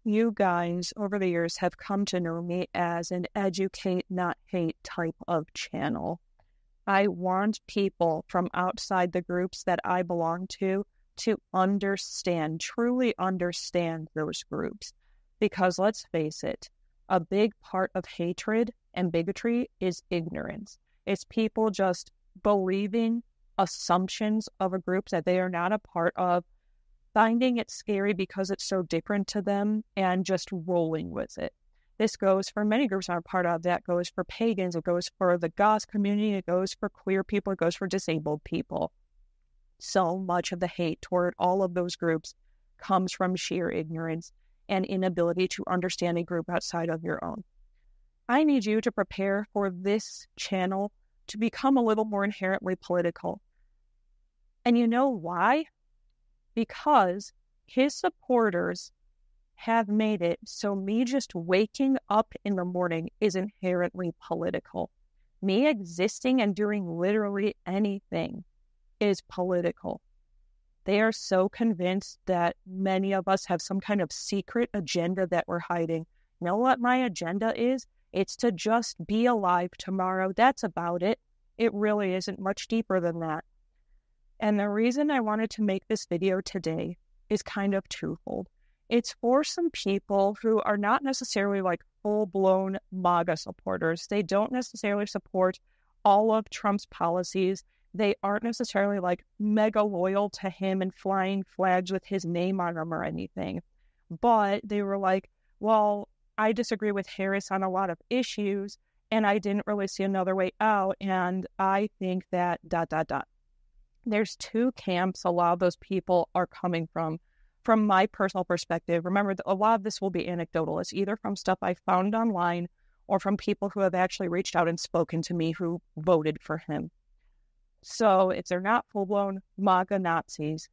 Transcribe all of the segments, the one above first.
you guys over the years have come to know me as an educate, not hate type of channel. I want people from outside the groups that I belong to understand, truly understand those groups. Because let's face it, a big part of hatred and bigotry is ignorance. It's people just believing assumptions of a group that they are not a part of, finding it scary because it's so different to them, and just rolling with it. This goes for many groups I'm a part of. That goes for pagans. It goes for the goth community. It goes for queer people. It goes for disabled people. So much of the hate toward all of those groups comes from sheer ignorance and inability to understand a group outside of your own. I need you to prepare for this channel to become a little more inherently political. And you know why? Because his supporters have made it so me just waking up in the morning is inherently political. Me existing and doing literally anything is political. They are so convinced that many of us have some kind of secret agenda that we're hiding. You know what my agenda is? It's to just be alive tomorrow. That's about it. It really isn't much deeper than that. And the reason I wanted to make this video today is kind of twofold. It's for some people who are not necessarily like full-blown MAGA supporters. They don't necessarily support all of Trump's policies. They aren't necessarily like mega loyal to him and flying flags with his name on them or anything. But they were like, well, I disagree with Harris on a lot of issues, and I didn't really see another way out, and I think that ... There's two camps a lot of those people are coming from. From my personal perspective, remember, a lot of this will be anecdotal. It's either from stuff I found online or from people who have actually reached out and spoken to me who voted for him. So if they're not full-blown MAGA Nazis,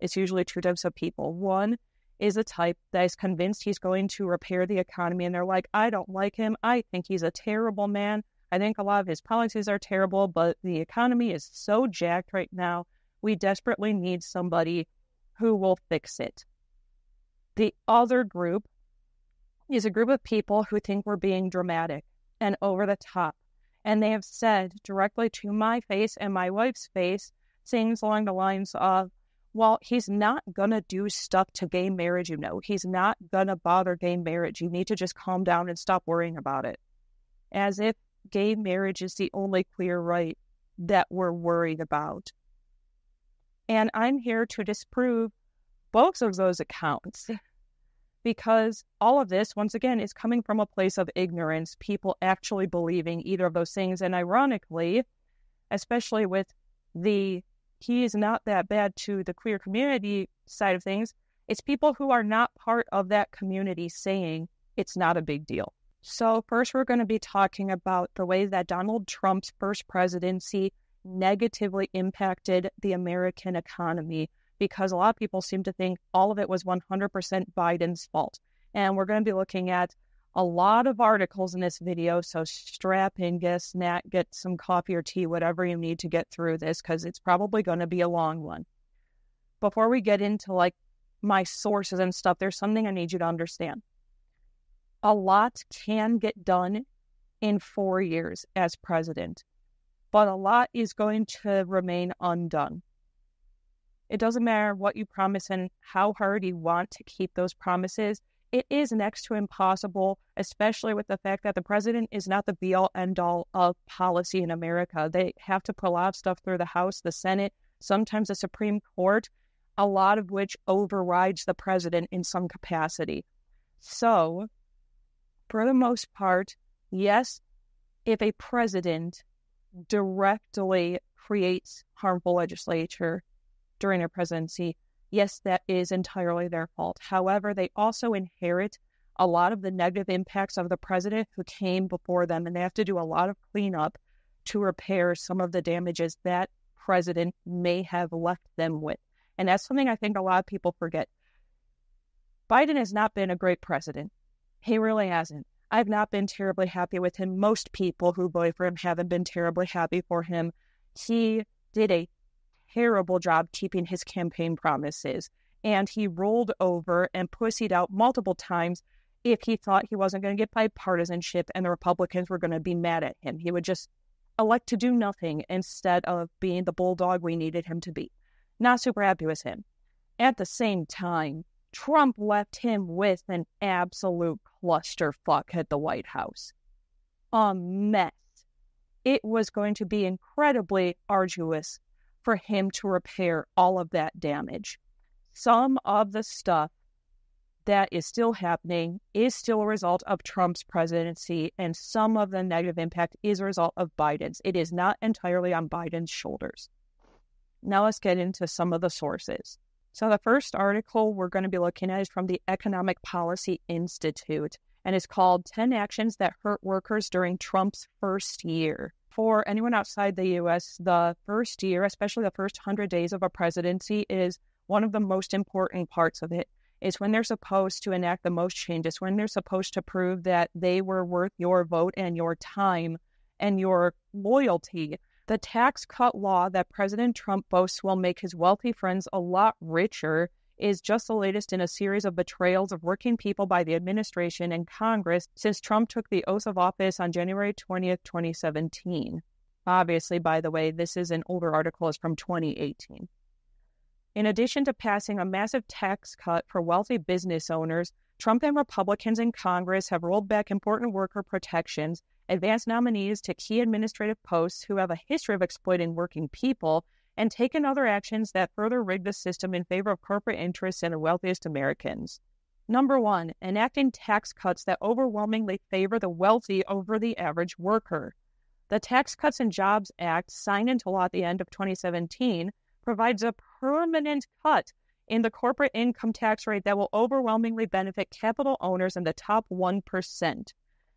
it's usually two types of people. One is a type that is convinced he's going to repair the economy, and they're like, I don't like him. I think he's a terrible man. I think a lot of his policies are terrible, but the economy is so jacked right now, we desperately need somebody who will fix it. The other group is a group of people who think we're being dramatic and over the top. And they have said directly to my face and my wife's face things along the lines of, well, he's not going to do stuff to gay marriage, you know. He's not going to bother gay marriage. You need to just calm down and stop worrying about it. As if gay marriage is the only queer right that we're worried about. And I'm here to disprove both of those accounts, because all of this, once again, is coming from a place of ignorance, people actually believing either of those things. And ironically, especially with the he is not that bad to the queer community side of things, it's people who are not part of that community saying it's not a big deal. So first, we're going to be talking about the way that Donald Trump's first presidency negatively impacted the American economy, because a lot of people seem to think all of it was 100% Biden's fault. And we're going to be looking at a lot of articles in this video, so strap in, get a snack, get some coffee or tea, whatever you need to get through this, because it's probably going to be a long one. Before we get into like my sources and stuff, there's something I need you to understand. A lot can get done in 4 years as president, but a lot is going to remain undone. It doesn't matter what you promise and how hard you want to keep those promises. It is next to impossible, especially with the fact that the president is not the be-all, end-all of policy in America. They have to put a lot of stuff through the House, the Senate, sometimes the Supreme Court, a lot of which overrides the president in some capacity. So, for the most part, yes, if a president directly creates harmful legislature during their presidency, yes, that is entirely their fault. However, they also inherit a lot of the negative impacts of the president who came before them, and they have to do a lot of cleanup to repair some of the damages that president may have left them with. And that's something I think a lot of people forget. Biden has not been a great president. He really hasn't. I've not been terribly happy with him. Most people who voted for him haven't been terribly happy for him. He did a terrible job keeping his campaign promises. and he rolled over and pussied out multiple times if he thought he wasn't going to get bipartisanship and the Republicans were going to be mad at him. He would just elect to do nothing instead of being the bulldog we needed him to be. Not super happy with him. At the same time, Trump left him with an absolute clusterfuck at the White House. A mess. It was going to be incredibly arduous for him to repair all of that damage. Some of the stuff that is still happening is still a result of Trump's presidency, and some of the negative impact is a result of Biden's. It is not entirely on Biden's shoulders. Now let's get into some of the sources. So the first article we're going to be looking at is from the Economic Policy Institute, and it's called 10 Actions That Hurt Workers During Trump's First Year. For anyone outside the U.S., the first year, especially the first 100 days of a presidency, is one of the most important parts of it. It's when they're supposed to enact the most changes, when they're supposed to prove that they were worth your vote and your time and your loyalty. The tax cut law that President Trump boasts will make his wealthy friends a lot richer is just the latest in a series of betrayals of working people by the administration and Congress since Trump took the oath of office on January 20th, 2017. Obviously, by the way, this is an older article. It's from 2018. In addition to passing a massive tax cut for wealthy business owners, Trump and Republicans in Congress have rolled back important worker protections, advanced nominees to key administrative posts who have a history of exploiting working people, and taken other actions that further rig the system in favor of corporate interests and the wealthiest Americans. Number 1, enacting tax cuts that overwhelmingly favor the wealthy over the average worker. The Tax Cuts and Jobs Act, signed into law at the end of 2017, provides a permanent cut in the corporate income tax rate that will overwhelmingly benefit capital owners in the top 1%.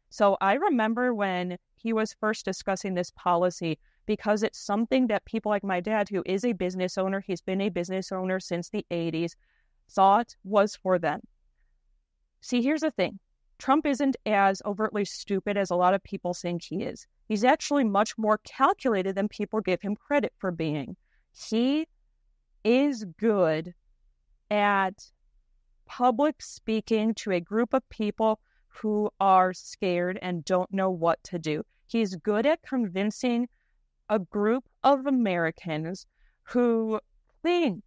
So I remember when he was first discussing this policy, because it's something that people like my dad, who is a business owner, he's been a business owner since the 80s, thought was for them. See, here's the thing. Trump isn't as overtly stupid as a lot of people think he is. He's actually much more calculated than people give him credit for being. He is good at public speaking to a group of people who are scared and don't know what to do. He's good at convincing a group of Americans who think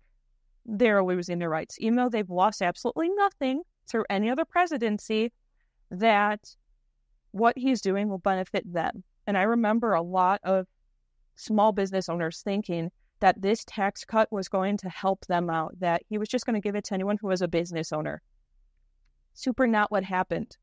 they're losing their rights, even though they've lost absolutely nothing through any other presidency, that what he's doing will benefit them. And I remember a lot of small business owners thinking that this tax cut was going to help them out, that he was just going to give it to anyone who was a business owner. Super not what happened.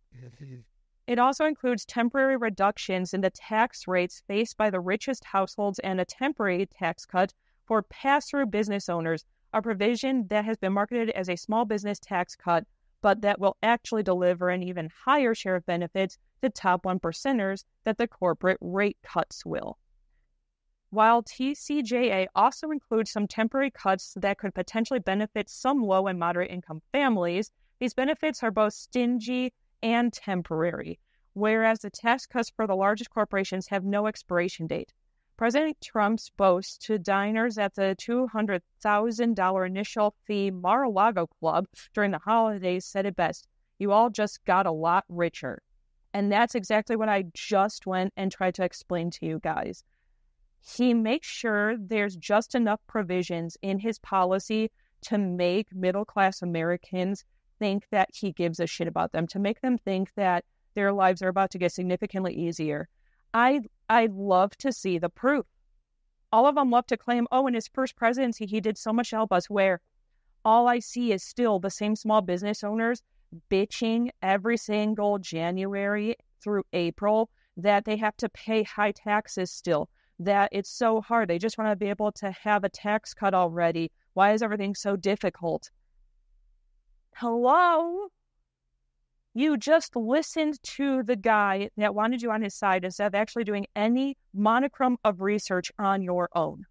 It also includes temporary reductions in the tax rates faced by the richest households and a temporary tax cut for pass-through business owners, a provision that has been marketed as a small business tax cut, but that will actually deliver an even higher share of benefits to top 1%ers that the corporate rate cuts will. While TCJA also includes some temporary cuts that could potentially benefit some low and moderate income families, these benefits are both stingy and temporary, whereas the tax cuts for the largest corporations have no expiration date. President Trump's boast to diners at the $200,000 initial fee Mar-a-Lago Club during the holidays said it best: "You all just got a lot richer." And that's exactly what I just went and tried to explain to you guys. He makes sure there's just enough provisions in his policy to make middle-class Americans think that he gives a shit about them, to make them think that their lives are about to get significantly easier. I'd love to see the proof. All of them love to claim, oh, in his first presidency, he did so much to help us, where all I see is still the same small business owners bitching every single January through April that they have to pay high taxes still, that it's so hard. They just want to be able to have a tax cut already. Why is everything so difficult? Hello? You just listened to the guy that wanted you on his side instead of actually doing any monochrome of research on your own.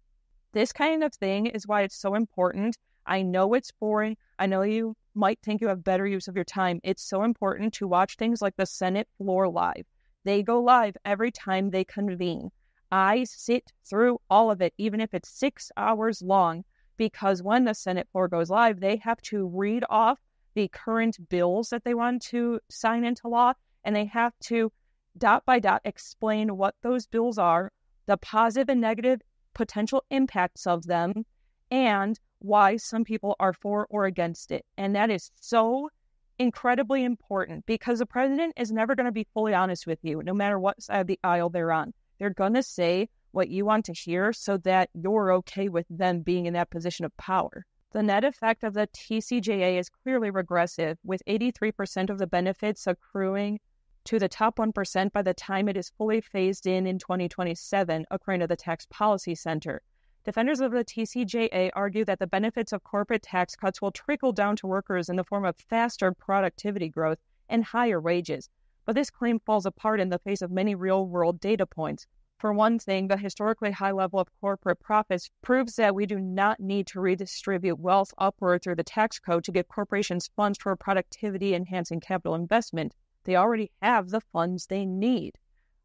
This kind of thing is why it's so important. I know it's boring. I know you might think you have better use of your time. It's so important to watch things like the Senate floor live. They go live every time they convene. I sit through all of it, even if it's 6 hours long, because when the Senate floor goes live, they have to read off the current bills that they want to sign into law, and they have to dot by dot explain what those bills are, the positive and negative potential impacts of them, and why some people are for or against it. And that is so incredibly important, because the president is never going to be fully honest with you, no matter what side of the aisle they're on. They're going to say what you want to hear so that you're okay with them being in that position of power. The net effect of the TCJA is clearly regressive, with 83% of the benefits accruing to the top 1% by the time it is fully phased in 2027, according to the Tax Policy Center. Defenders of the TCJA argue that the benefits of corporate tax cuts will trickle down to workers in the form of faster productivity growth and higher wages. But this claim falls apart in the face of many real-world data points. For one thing, the historically high level of corporate profits proves that we do not need to redistribute wealth upward through the tax code to give corporations funds for productivity-enhancing capital investment. They already have the funds they need.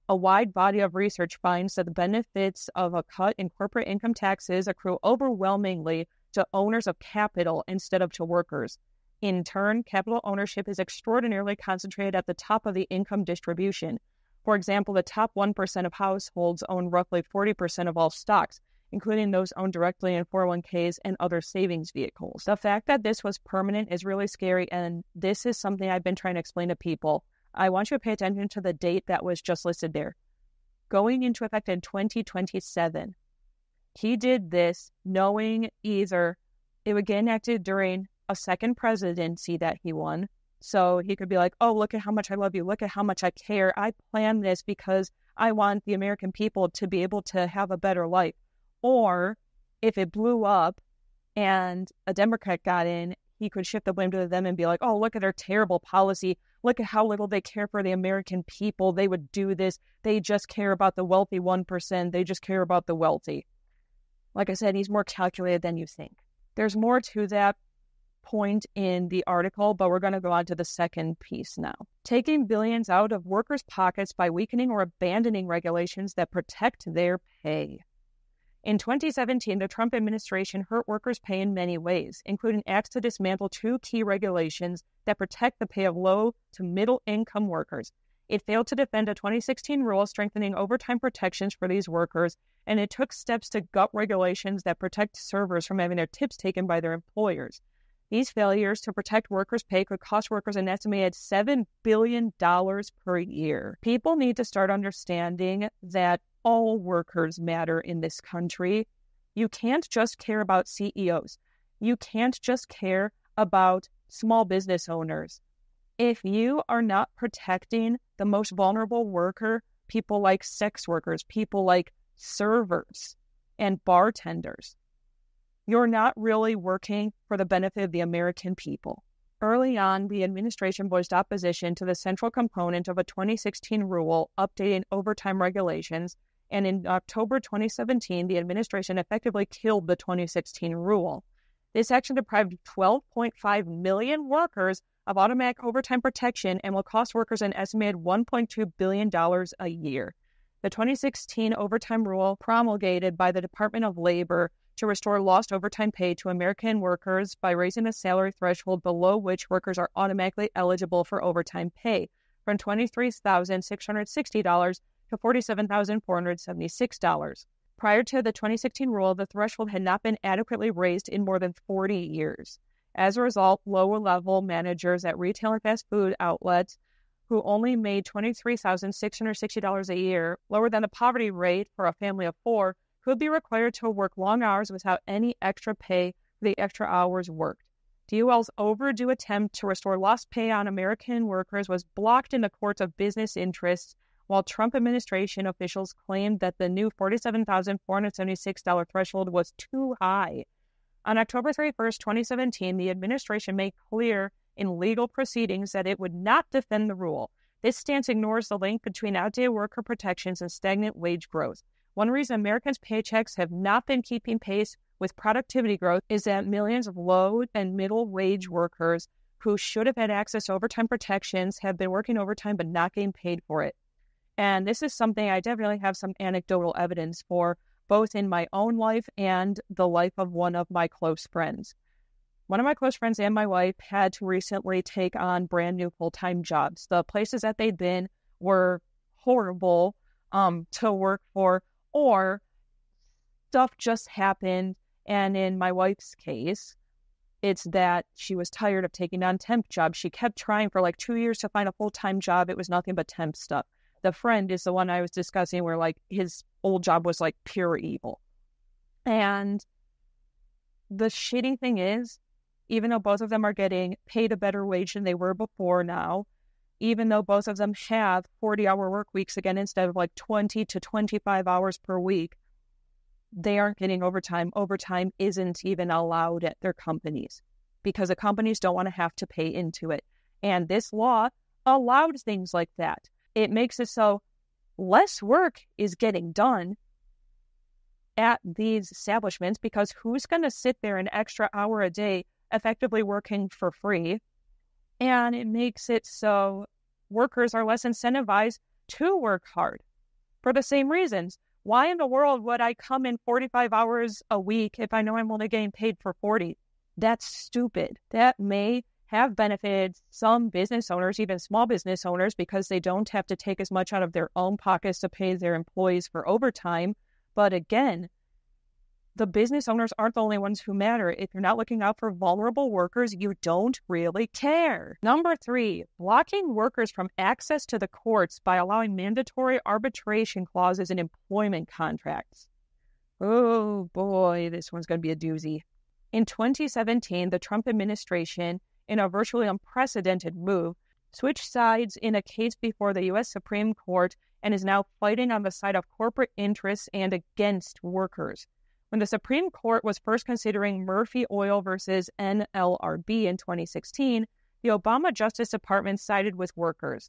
A wide body of research finds that the benefits of a cut in corporate income taxes accrue overwhelmingly to owners of capital instead of to workers. In turn, capital ownership is extraordinarily concentrated at the top of the income distribution. For example, the top 1% of households own roughly 40% of all stocks, including those owned directly in 401ks and other savings vehicles. The fact that this was permanent is really scary, and this is something I've been trying to explain to people. I want you to pay attention to the date that was just listed there. Going into effect in 2027. He did this knowing either it would get enacted during a second presidency that he won, so he could be like, oh, look at how much I love you. Look at how much I care. I planned this because I want the American people to be able to have a better life. Or if it blew up and a Democrat got in, he could shift the blame to them and be like, oh, look at their terrible policy. Look at how little they care for the American people. They would do this. They just care about the wealthy 1%. They just care about the wealthy. Like I said, he's more calculated than you think. There's more to that point in the article, but we're going to go on to the second piece now. Taking billions out of workers' pockets by weakening or abandoning regulations that protect their pay. In 2017, the Trump administration hurt workers' pay in many ways, including acts to dismantle two key regulations that protect the pay of low to middle-income workers. It failed to defend a 2016 rule strengthening overtime protections for these workers, and it took steps to gut regulations that protect servers from having their tips taken by their employers. These failures to protect workers' pay could cost workers an estimated $7 billion per year. People need to start understanding that all workers matter in this country. You can't just care about CEOs. You can't just care about small business owners. If you are not protecting the most vulnerable worker, people like sex workers, people like servers and bartenders, you're not really working for the benefit of the American people. Early on, the administration voiced opposition to the central component of a 2016 rule updating overtime regulations, and in October 2017, the administration effectively killed the 2016 rule. This action deprived 12.5 million workers of automatic overtime protection and will cost workers an estimated $1.2 billion a year. The 2016 overtime rule, promulgated by the Department of Labor to restore lost overtime pay to American workers by raising the salary threshold below which workers are automatically eligible for overtime pay from $23,660 to $47,476. Prior to the 2016 rule, the threshold had not been adequately raised in more than 40 years. As a result, lower-level managers at retail and fast food outlets who only made $23,660 a year, lower than the poverty rate for a family of four, could be required to work long hours without any extra pay for the extra hours worked. DOL's overdue attempt to restore lost pay on American workers was blocked in the courts of business interests, while Trump administration officials claimed that the new $47,476 threshold was too high. On October 31st, 2017, the administration made clear in legal proceedings that it would not defend the rule. This stance ignores the link between outdated worker protections and stagnant wage growth. One reason Americans' paychecks have not been keeping pace with productivity growth is that millions of low and middle wage workers who should have had access to overtime protections have been working overtime but not getting paid for it. And this is something I definitely have some anecdotal evidence for, both in my own life and the life of one of my close friends. One of my close friends and my wife had to recently take on brand new full-time jobs. The places that they'd been were horrible to work for, or stuff just happened. And in my wife's case, it's that she was tired of taking on temp jobs. She kept trying for like 2 years to find a full-time job. It was nothing but temp stuff. The friend is the one I was discussing where like his old job was like pure evil. And the shitty thing is, even though both of them are getting paid a better wage than they were before now, even though both of them have 40-hour work weeks again instead of like 20 to 25 hours per week, they aren't getting overtime. Overtime isn't even allowed at their companies because the companies don't want to have to pay into it. And this law allowed things like that. It makes it so less work is getting done at these establishments because who's going to sit there an extra hour a day effectively working for free? And it makes it so workers are less incentivized to work hard for the same reasons. Why in the world would I come in 45 hours a week if I know I'm only getting paid for 40? That's stupid. That may have benefited some business owners, even small business owners, because they don't have to take as much out of their own pockets to pay their employees for overtime. But again, the business owners aren't the only ones who matter. If you're not looking out for vulnerable workers, you don't really care. Number 3, blocking workers from access to the courts by allowing mandatory arbitration clauses in employment contracts. Oh boy, this one's going to be a doozy. In 2017, the Trump administration, in a virtually unprecedented move, switched sides in a case before the U.S. Supreme Court and is now fighting on the side of corporate interests and against workers. When the Supreme Court was first considering Murphy Oil versus NLRB in 2016, the Obama Justice Department sided with workers.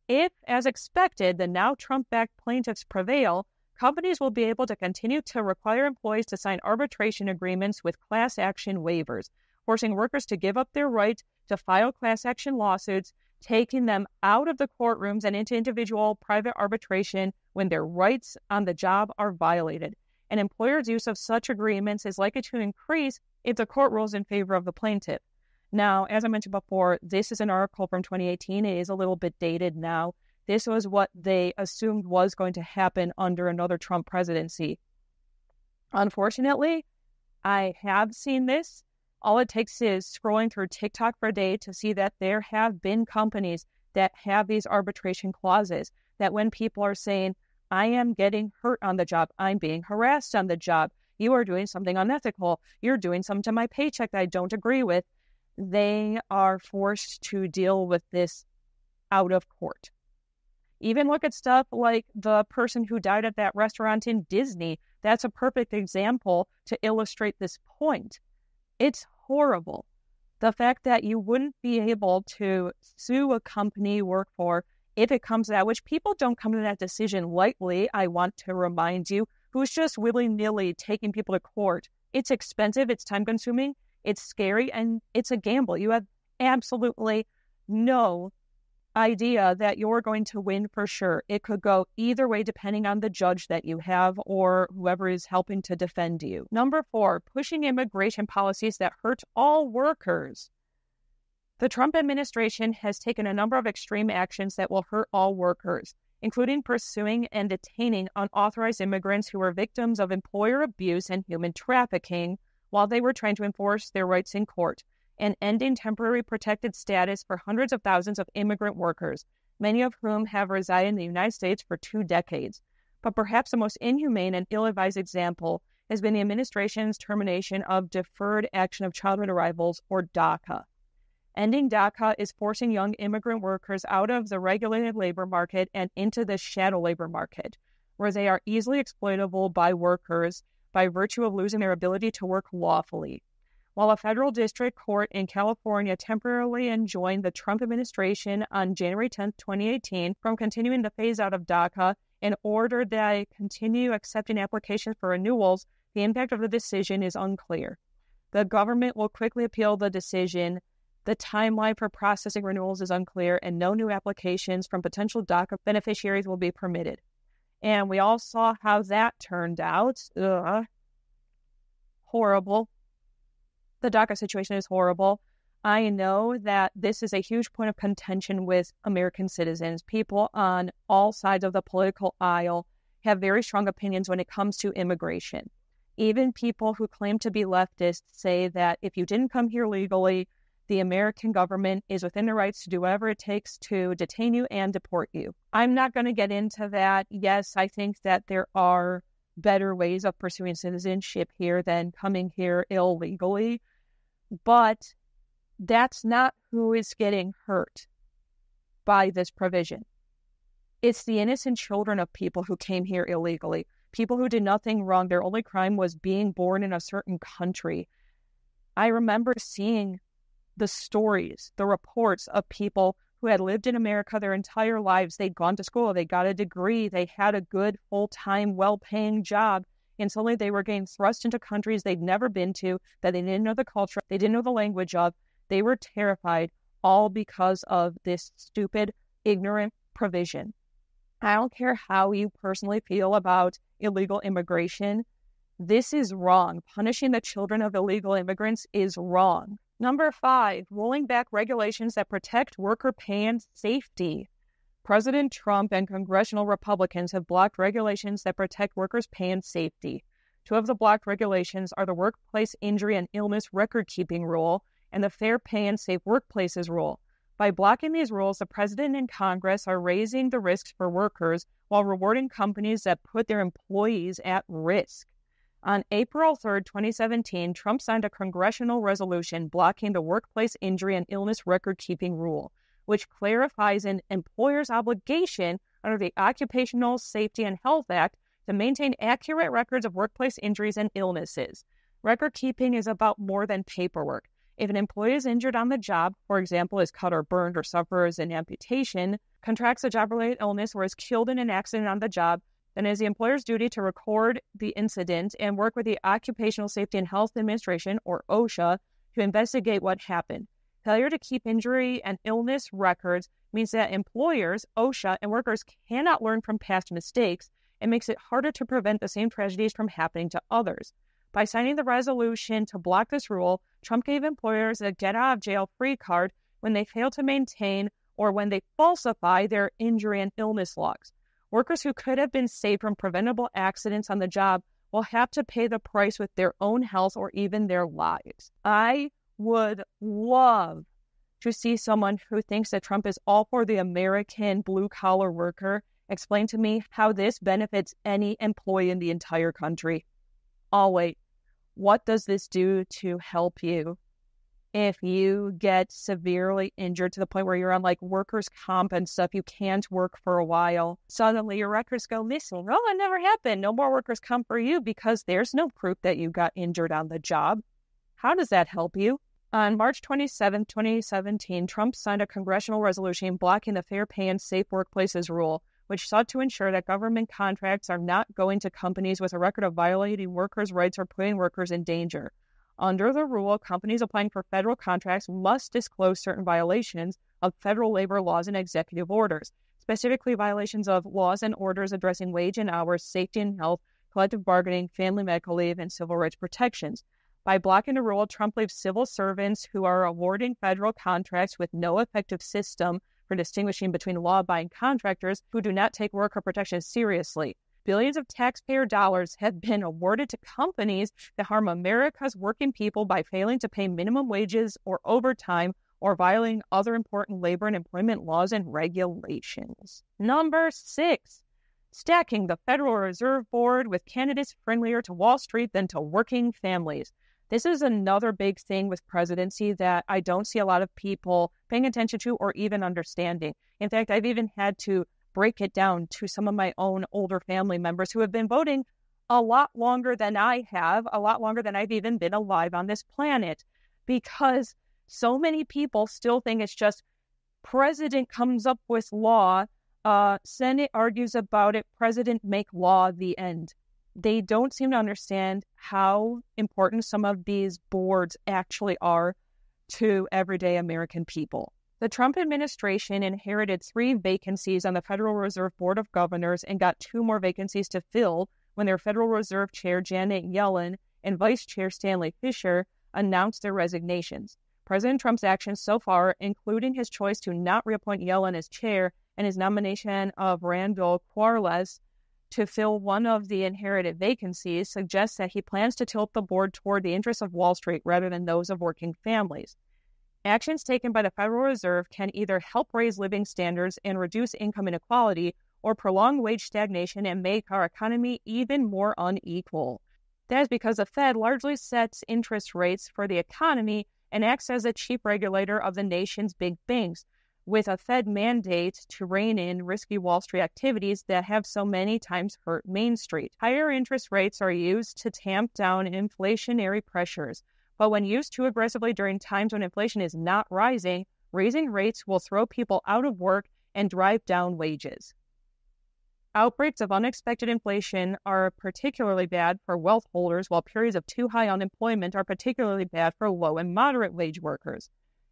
If, as expected, the now Trump-backed plaintiffs prevail, companies will be able to continue to require employees to sign arbitration agreements with class action waivers, forcing workers to give up their right to file class action lawsuits, taking them out of the courtrooms and into individual private arbitration when their rights on the job are violated. An employer's use of such agreements is likely to increase if the court rules in favor of the plaintiff. Now, as I mentioned before, this is an article from 2018. It is a little bit dated now. This was what they assumed was going to happen under another Trump presidency. Unfortunately, I have seen this. All it takes is scrolling through TikTok for a day to see that there have been companies that have these arbitration clauses, that when people are saying, I am getting hurt on the job, I'm being harassed on the job, you are doing something unethical, you're doing something to my paycheck that I don't agree with, they are forced to deal with this out of court. Even look at stuff like the person who died at that restaurant in Disney. That's a perfect example to illustrate this point. It's horrible. The fact that you wouldn't be able to sue a company you work for if it comes to that, which people don't come to that decision lightly, I want to remind you, who's just willy-nilly taking people to court. It's expensive, it's time-consuming, it's scary, and it's a gamble. You have absolutely no idea that you're going to win for sure. It could go either way depending on the judge that you have or whoever is helping to defend you. Number 4, pushing immigration policies that hurt all workers. The Trump administration has taken a number of extreme actions that will hurt all workers, including pursuing and detaining unauthorized immigrants who were victims of employer abuse and human trafficking while they were trying to enforce their rights in court, and ending temporary protected status for hundreds of thousands of immigrant workers, many of whom have resided in the United States for 2 decades. But perhaps the most inhumane and ill-advised example has been the administration's termination of Deferred Action of Childhood Arrivals, or DACA. Ending DACA is forcing young immigrant workers out of the regulated labor market and into the shadow labor market, where they are easily exploitable by workers by virtue of losing their ability to work lawfully. While a federal district court in California temporarily enjoined the Trump administration on January 10, 2018 from continuing the phase-out of DACA and ordered that they continue accepting applications for renewals, the impact of the decision is unclear. The government will quickly appeal the decision. The timeline for processing renewals is unclear, and no new applications from potential DACA beneficiaries will be permitted. And we all saw how that turned out. Horrible. The DACA situation is horrible. I know that this is a huge point of contention with American citizens. People on all sides of the political aisle have very strong opinions when it comes to immigration. Even people who claim to be leftists say that if you didn't come here legally, the American government is within the rights to do whatever it takes to detain you and deport you. I'm not going to get into that. Yes, I think that there are better ways of pursuing citizenship here than coming here illegally, but that's not who is getting hurt by this provision. It's the innocent children of people who came here illegally, people who did nothing wrong. Their only crime was being born in a certain country. I remember seeing the stories, the reports of people who had lived in America their entire lives. They'd gone to school, they got a degree, they had a good, full-time, well-paying job, and suddenly they were getting thrust into countries they'd never been to, that they didn't know the culture, they didn't know the language of. They were terrified, all because of this stupid, ignorant provision. I don't care how you personally feel about illegal immigration. This is wrong. Punishing the children of illegal immigrants is wrong. Number 5, rolling back regulations that protect worker pay and safety. President Trump and congressional Republicans have blocked regulations that protect workers' pay and safety. 2 of the blocked regulations are the Workplace Injury and Illness Record-Keeping Rule and the Fair Pay and Safe Workplaces Rule. By blocking these rules, the president and Congress are raising the risks for workers while rewarding companies that put their employees at risk. On April 3, 2017, Trump signed a congressional resolution blocking the Workplace Injury and Illness Record-Keeping Rule, which clarifies an employer's obligation under the Occupational Safety and Health Act to maintain accurate records of workplace injuries and illnesses. Record keeping is about more than paperwork. If an employee is injured on the job, for example, is cut or burned or suffers an amputation, contracts a job-related illness, or is killed in an accident on the job, then it is the employer's duty to record the incident and work with the Occupational Safety and Health Administration, or OSHA, to investigate what happened. Failure to keep injury and illness records means that employers, OSHA, and workers cannot learn from past mistakes and makes it harder to prevent the same tragedies from happening to others. By signing the resolution to block this rule, Trump gave employers a get-out-of-jail-free card when they fail to maintain or when they falsify their injury and illness logs. Workers who could have been saved from preventable accidents on the job will have to pay the price with their own health or even their lives. I would love to see someone who thinks that Trump is all for the American blue-collar worker explain to me how this benefits any employee in the entire country. Oh, wait. What does this do to help you if you get severely injured to the point where you're on like workers' comp and stuff? You can't work for a while. Suddenly your records go missing. Oh, it never happened. No more workers' comp for you because there's no proof that you got injured on the job. How does that help you? On March 27, 2017, Trump signed a congressional resolution blocking the Fair Pay and Safe Workplaces Rule, which sought to ensure that government contracts are not going to companies with a record of violating workers' rights or putting workers in danger. Under the rule, companies applying for federal contracts must disclose certain violations of federal labor laws and executive orders, specifically violations of laws and orders addressing wage and hours, safety and health, collective bargaining, family medical leave, and civil rights protections. By blocking the rule, Trump leaves civil servants who are awarding federal contracts with no effective system for distinguishing between law-abiding contractors who do not take worker protection seriously. Billions of taxpayer dollars have been awarded to companies that harm America's working people by failing to pay minimum wages or overtime or violating other important labor and employment laws and regulations. Number 6, stacking the Federal Reserve Board with candidates friendlier to Wall Street than to working families. This is another big thing with presidency that I don't see a lot of people paying attention to or even understanding. In fact, I've even had to break it down to some of my own older family members who have been voting a lot longer than I have, a lot longer than I've even been alive on this planet, because so many people still think it's just president comes up with law, Senate argues about it, president make law, the end. They don't seem to understand how important some of these boards actually are to everyday American people. The Trump administration inherited 3 vacancies on the Federal Reserve Board of Governors and got 2 more vacancies to fill when their Federal Reserve Chair Janet Yellen and Vice Chair Stanley Fischer announced their resignations. President Trump's actions so far, including his choice to not reappoint Yellen as chair and his nomination of Randall Quarles to fill one of the inherited vacancies, suggests that he plans to tilt the board toward the interests of Wall Street rather than those of working families. Actions taken by the Federal Reserve can either help raise living standards and reduce income inequality or prolong wage stagnation and make our economy even more unequal. That is because the Fed largely sets interest rates for the economy and acts as a chief regulator of the nation's big banks, with a Fed mandate to rein in risky Wall Street activities that have so many times hurt Main Street. Higher interest rates are used to tamp down inflationary pressures, but when used too aggressively during times when inflation is not rising, raising rates will throw people out of work and drive down wages. Outbreaks of unexpected inflation are particularly bad for wealth holders, while periods of too high unemployment are particularly bad for low and moderate wage workers.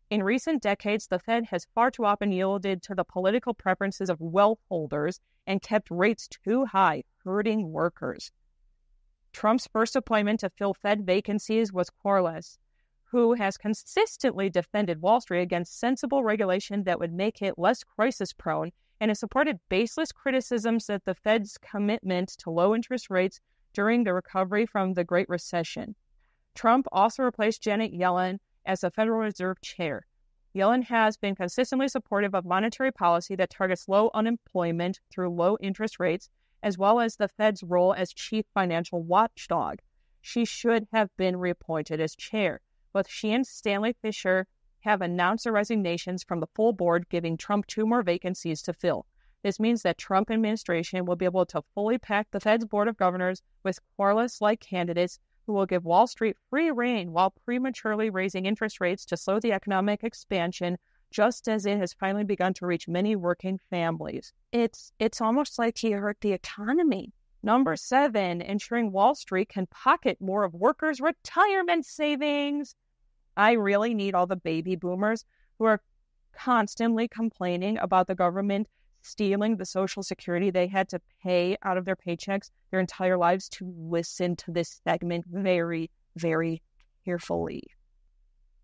In recent decades, the Fed has far too often yielded to the political preferences of wealth holders and kept rates too high, hurting workers. Trump's first appointment to fill Fed vacancies was Quarles, who has consistently defended Wall Street against sensible regulation that would make it less crisis-prone and has supported baseless criticisms that the Fed's commitment to low interest rates during the recovery from the Great Recession. Trump also replaced Janet Yellen as the Federal Reserve Chair. Yellen has been consistently supportive of monetary policy that targets low unemployment through low interest rates, as well as the Fed's role as chief financial watchdog. She should have been reappointed as chair. Both she and Stanley Fischer have announced their resignations from the full board, giving Trump 2 more vacancies to fill. This means that Trump administration will be able to fully pack the Fed's board of governors with Quarles-like candidates who will give Wall Street free rein while prematurely raising interest rates to slow the economic expansion, just as it has finally begun to reach many working families. It's almost like he hurt the economy. Number 7, ensuring Wall Street can pocket more of workers' retirement savings. I really need all the baby boomers who are constantly complaining about the government stealing the Social Security they had to pay out of their paychecks their entire lives to listen to this segment very, very carefully.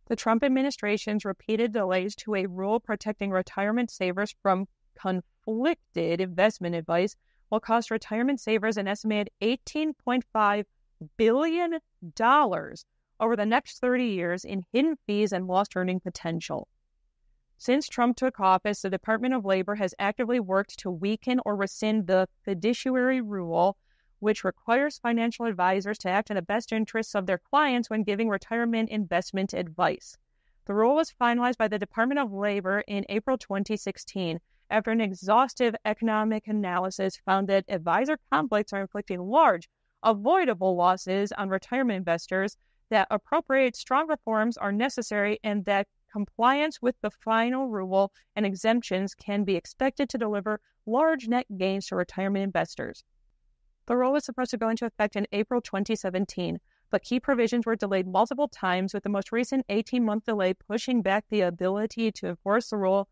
The Trump administration's repeated delays to a rule protecting retirement savers from conflicted investment advice will cost retirement savers an estimated $18.5 billion over the next 30 years in hidden fees and lost earning potential. Since Trump took office, the Department of Labor has actively worked to weaken or rescind the fiduciary rule, which requires financial advisors to act in the best interests of their clients when giving retirement investment advice. The rule was finalized by the Department of Labor in April 2016 after an exhaustive economic analysis found that advisor conflicts are inflicting large, avoidable losses on retirement investors, that appropriate strong reforms are necessary, and that compliance with the final rule and exemptions can be expected to deliver large net gains to retirement investors. The rule was supposed to go into effect in April 2017, but key provisions were delayed multiple times, with the most recent 18-month delay pushing back the ability to enforce the rule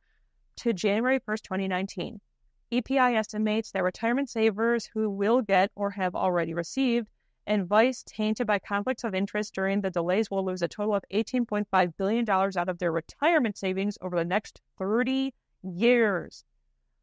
to January 1st, 2019. EPI estimates that retirement savers who will get or have already received advice tainted by conflicts of interest during the delays will lose a total of $18.5 billion out of their retirement savings over the next 30 years.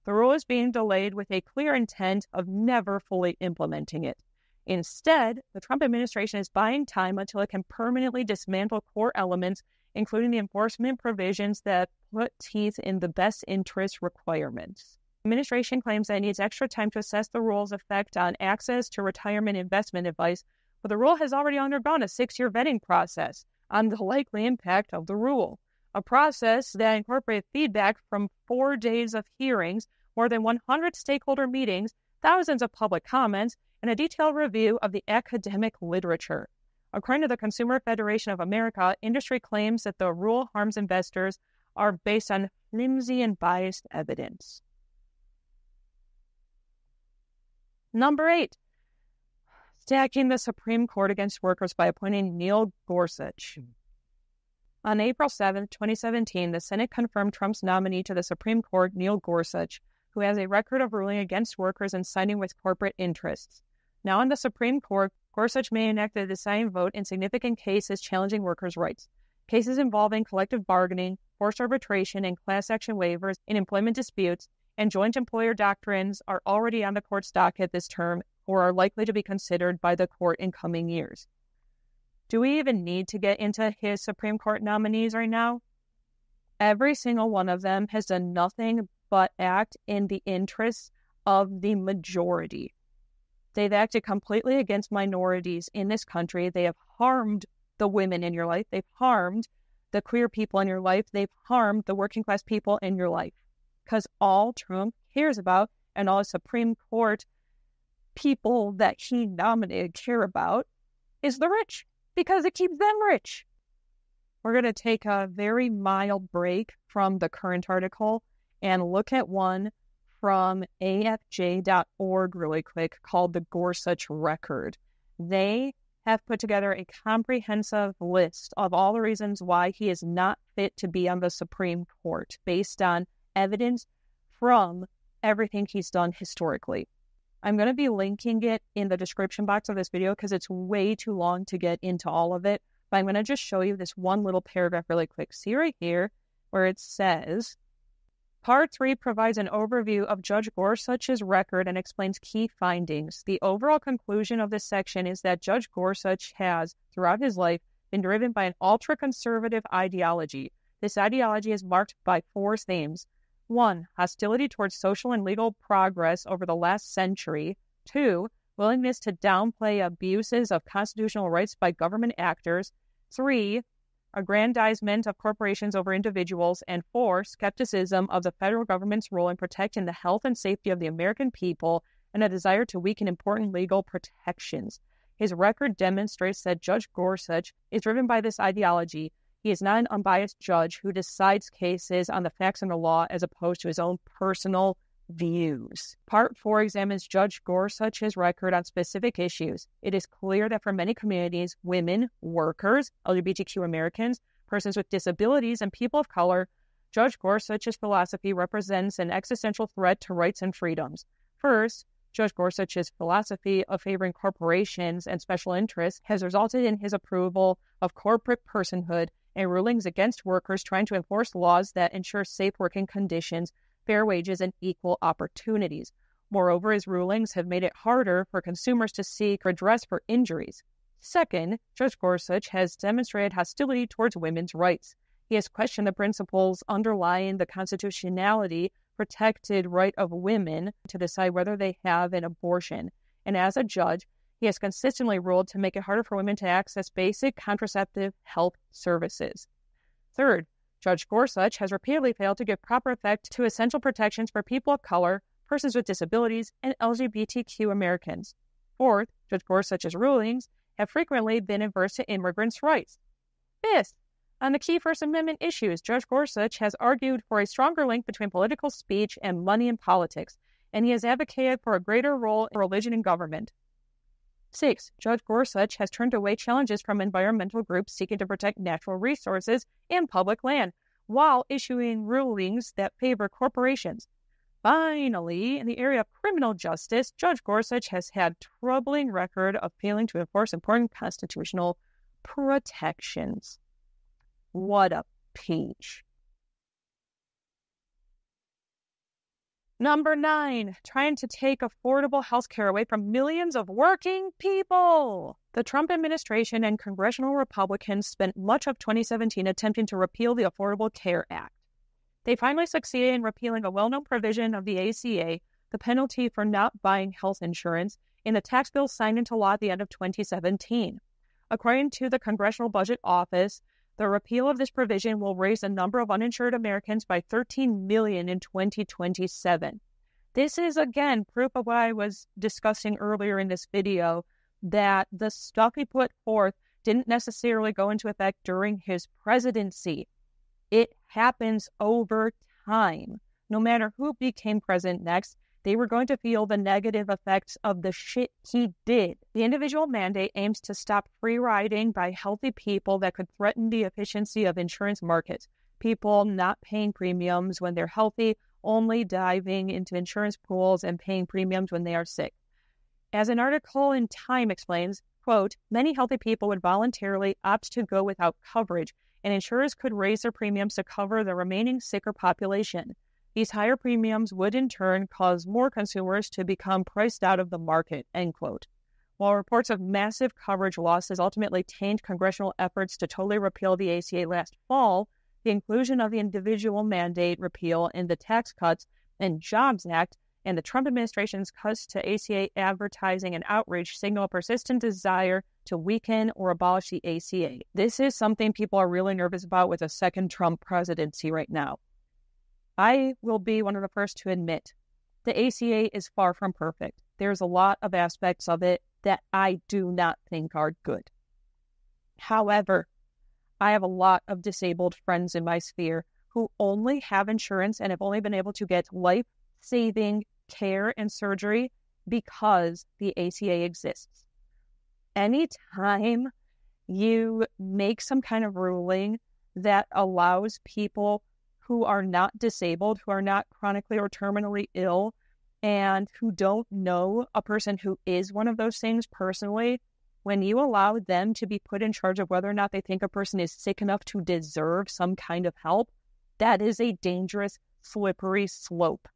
The rule is being delayed with a clear intent of never fully implementing it. Instead, the Trump administration is buying time until it can permanently dismantle core elements, including the enforcement provisions that put teeth in the best interest requirements. The administration claims that it needs extra time to assess the rule's effect on access to retirement investment advice, but the rule has already undergone a 6-year vetting process on the likely impact of the rule, a process that incorporated feedback from 4 days of hearings, more than 100 stakeholder meetings, thousands of public comments, and a detailed review of the academic literature. According to the Consumer Federation of America, industry claims that the rule harms investors are based on flimsy and biased evidence. Number 8, stacking the Supreme Court against workers by appointing Neil Gorsuch. On April 7, 2017, the Senate confirmed Trump's nominee to the Supreme Court, Neil Gorsuch, who has a record of ruling against workers and siding with corporate interests. Now in the Supreme Court, Gorsuch may enact the deciding vote in significant cases challenging workers' rights. Cases involving collective bargaining, forced arbitration, and class action waivers in employment disputes and joint employer doctrines are already on the court's docket this term or are likely to be considered by the court in coming years. Do we even need to get into his Supreme Court nominees right now? Every single one of them has done nothing but act in the interests of the majority. They've acted completely against minorities in this country. They have harmed the women in your life. They've harmed the queer people in your life. They've harmed the working class people in your life. Because all Trump cares about and all Supreme Court people that he nominated care about is the rich, because it keeps them rich. We're going to take a very mild break from the current article and look at one from afj.org really quick called the Gorsuch Record. They have put together a comprehensive list of all the reasons why he is not fit to be on the Supreme Court based on evidence from everything he's done historically. I'm going to be linking it in the description box of this video because it's way too long to get into all of it, but I'm going to just show you this one little paragraph really quick. See right here where it says, Part 3 provides an overview of Judge Gorsuch's record and explains key findings. The overall conclusion of this section is that Judge Gorsuch has, throughout his life, been driven by an ultra-conservative ideology. This ideology is marked by 4 themes. 1. Hostility towards social and legal progress over the last century. 2. Willingness to downplay abuses of constitutional rights by government actors. 3. Aggrandizement of corporations over individuals. And 4. Skepticism of the federal government's role in protecting the health and safety of the American people and a desire to weaken important legal protections. His record demonstrates that Judge Gorsuch is driven by this ideology. He is not an unbiased judge who decides cases on the facts and the law as opposed to his own personal views. Part 4 examines Judge Gorsuch's record on specific issues. It is clear that for many communities, women, workers, LGBTQ Americans, persons with disabilities, and people of color, Judge Gorsuch's philosophy represents an existential threat to rights and freedoms. First, Judge Gorsuch's philosophy of favoring corporations and special interests has resulted in his approval of corporate personhood and rulings against workers trying to enforce laws that ensure safe working conditions, fair wages, and equal opportunities. Moreover, his rulings have made it harder for consumers to seek redress for injuries. Second, Judge Gorsuch has demonstrated hostility towards women's rights. He has questioned the principles underlying the constitutionality protected right of women to decide whether they have an abortion. And as a judge, he has consistently ruled to make it harder for women to access basic contraceptive health services. Third, Judge Gorsuch has repeatedly failed to give proper effect to essential protections for people of color, persons with disabilities, and LGBTQ Americans. Fourth, Judge Gorsuch's rulings have frequently been adverse to immigrants' rights. Fifth, on the key First Amendment issues, Judge Gorsuch has argued for a stronger link between political speech and money in politics, and he has advocated for a greater role in religion in government. 6. Judge Gorsuch has turned away challenges from environmental groups seeking to protect natural resources and public land, while issuing rulings that favor corporations. Finally, in the area of criminal justice, Judge Gorsuch has had a troubling record of failing to enforce important constitutional protections. What a peach. Number 9, trying to take affordable health care away from millions of working people. The Trump administration and congressional Republicans spent much of 2017 attempting to repeal the Affordable Care Act. They finally succeeded in repealing a well-known provision of the ACA, the penalty for not buying health insurance, in the tax bill signed into law at the end of 2017. According to the Congressional Budget Office, the repeal of this provision will raise the number of uninsured Americans by 13 million in 2027. This is, again, proof of what I was discussing earlier in this video, that the stuff he put forth didn't necessarily go into effect during his presidency. It happens over time. No matter who became president next, They were going to feel the negative effects of the shit he did. The individual mandate aims to stop free riding by healthy people that could threaten the efficiency of insurance markets. People not paying premiums when they're healthy, only diving into insurance pools and paying premiums when they are sick. As an article in Time explains, quote, many healthy people would voluntarily opt to go without coverage, and insurers could raise their premiums to cover the remaining sicker population. These higher premiums would in turn cause more consumers to become priced out of the market, end quote. While reports of massive coverage losses ultimately tanked congressional efforts to totally repeal the ACA last fall, the inclusion of the individual mandate repeal in the Tax Cuts and Jobs Act and the Trump administration's cuts to ACA advertising and outreach signal a persistent desire to weaken or abolish the ACA. This is something people are really nervous about with a second Trump presidency right now. I will be one of the first to admit the ACA is far from perfect. There's a lot of aspects of it that I do not think are good. However, I have a lot of disabled friends in my sphere who only have insurance and have only been able to get life-saving care and surgery because the ACA exists. Anytime you make some kind of ruling that allows people who are not disabled, who are not chronically or terminally ill, and who don't know a person who is one of those things personally, when you allow them to be put in charge of whether or not they think a person is sick enough to deserve some kind of help, that is a dangerous, slippery slope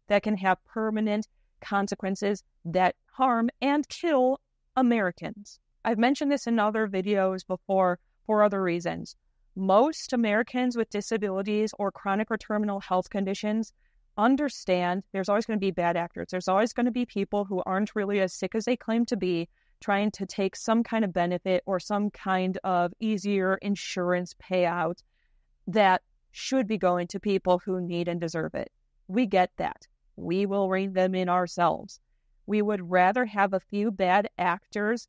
that can have permanent consequences that harm and kill Americans. I've mentioned this in other videos before for other reasons. Most Americans with disabilities or chronic or terminal health conditions understand there's always going to be bad actors. There's always going to be people who aren't really as sick as they claim to be, trying to take some kind of benefit or some kind of easier insurance payout that should be going to people who need and deserve it. We get that. We will rein them in ourselves. We would rather have a few bad actors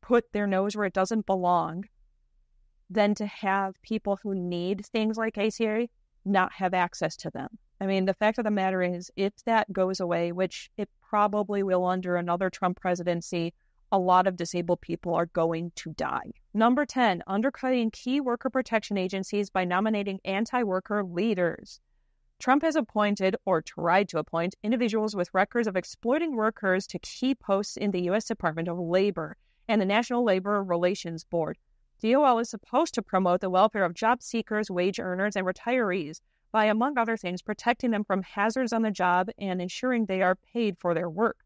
put their nose where it doesn't belong than to have people who need things like ACA not have access to them. I mean, the fact of the matter is, if that goes away, which it probably will under another Trump presidency, a lot of disabled people are going to die. Number 10, undercutting key worker protection agencies by nominating anti-worker leaders. Trump has appointed, or tried to appoint, individuals with records of exploiting workers to key posts in the U.S. Department of Labor and the National Labor Relations Board. DOL is supposed to promote the welfare of job seekers, wage earners, and retirees by, among other things, protecting them from hazards on the job and ensuring they are paid for their work.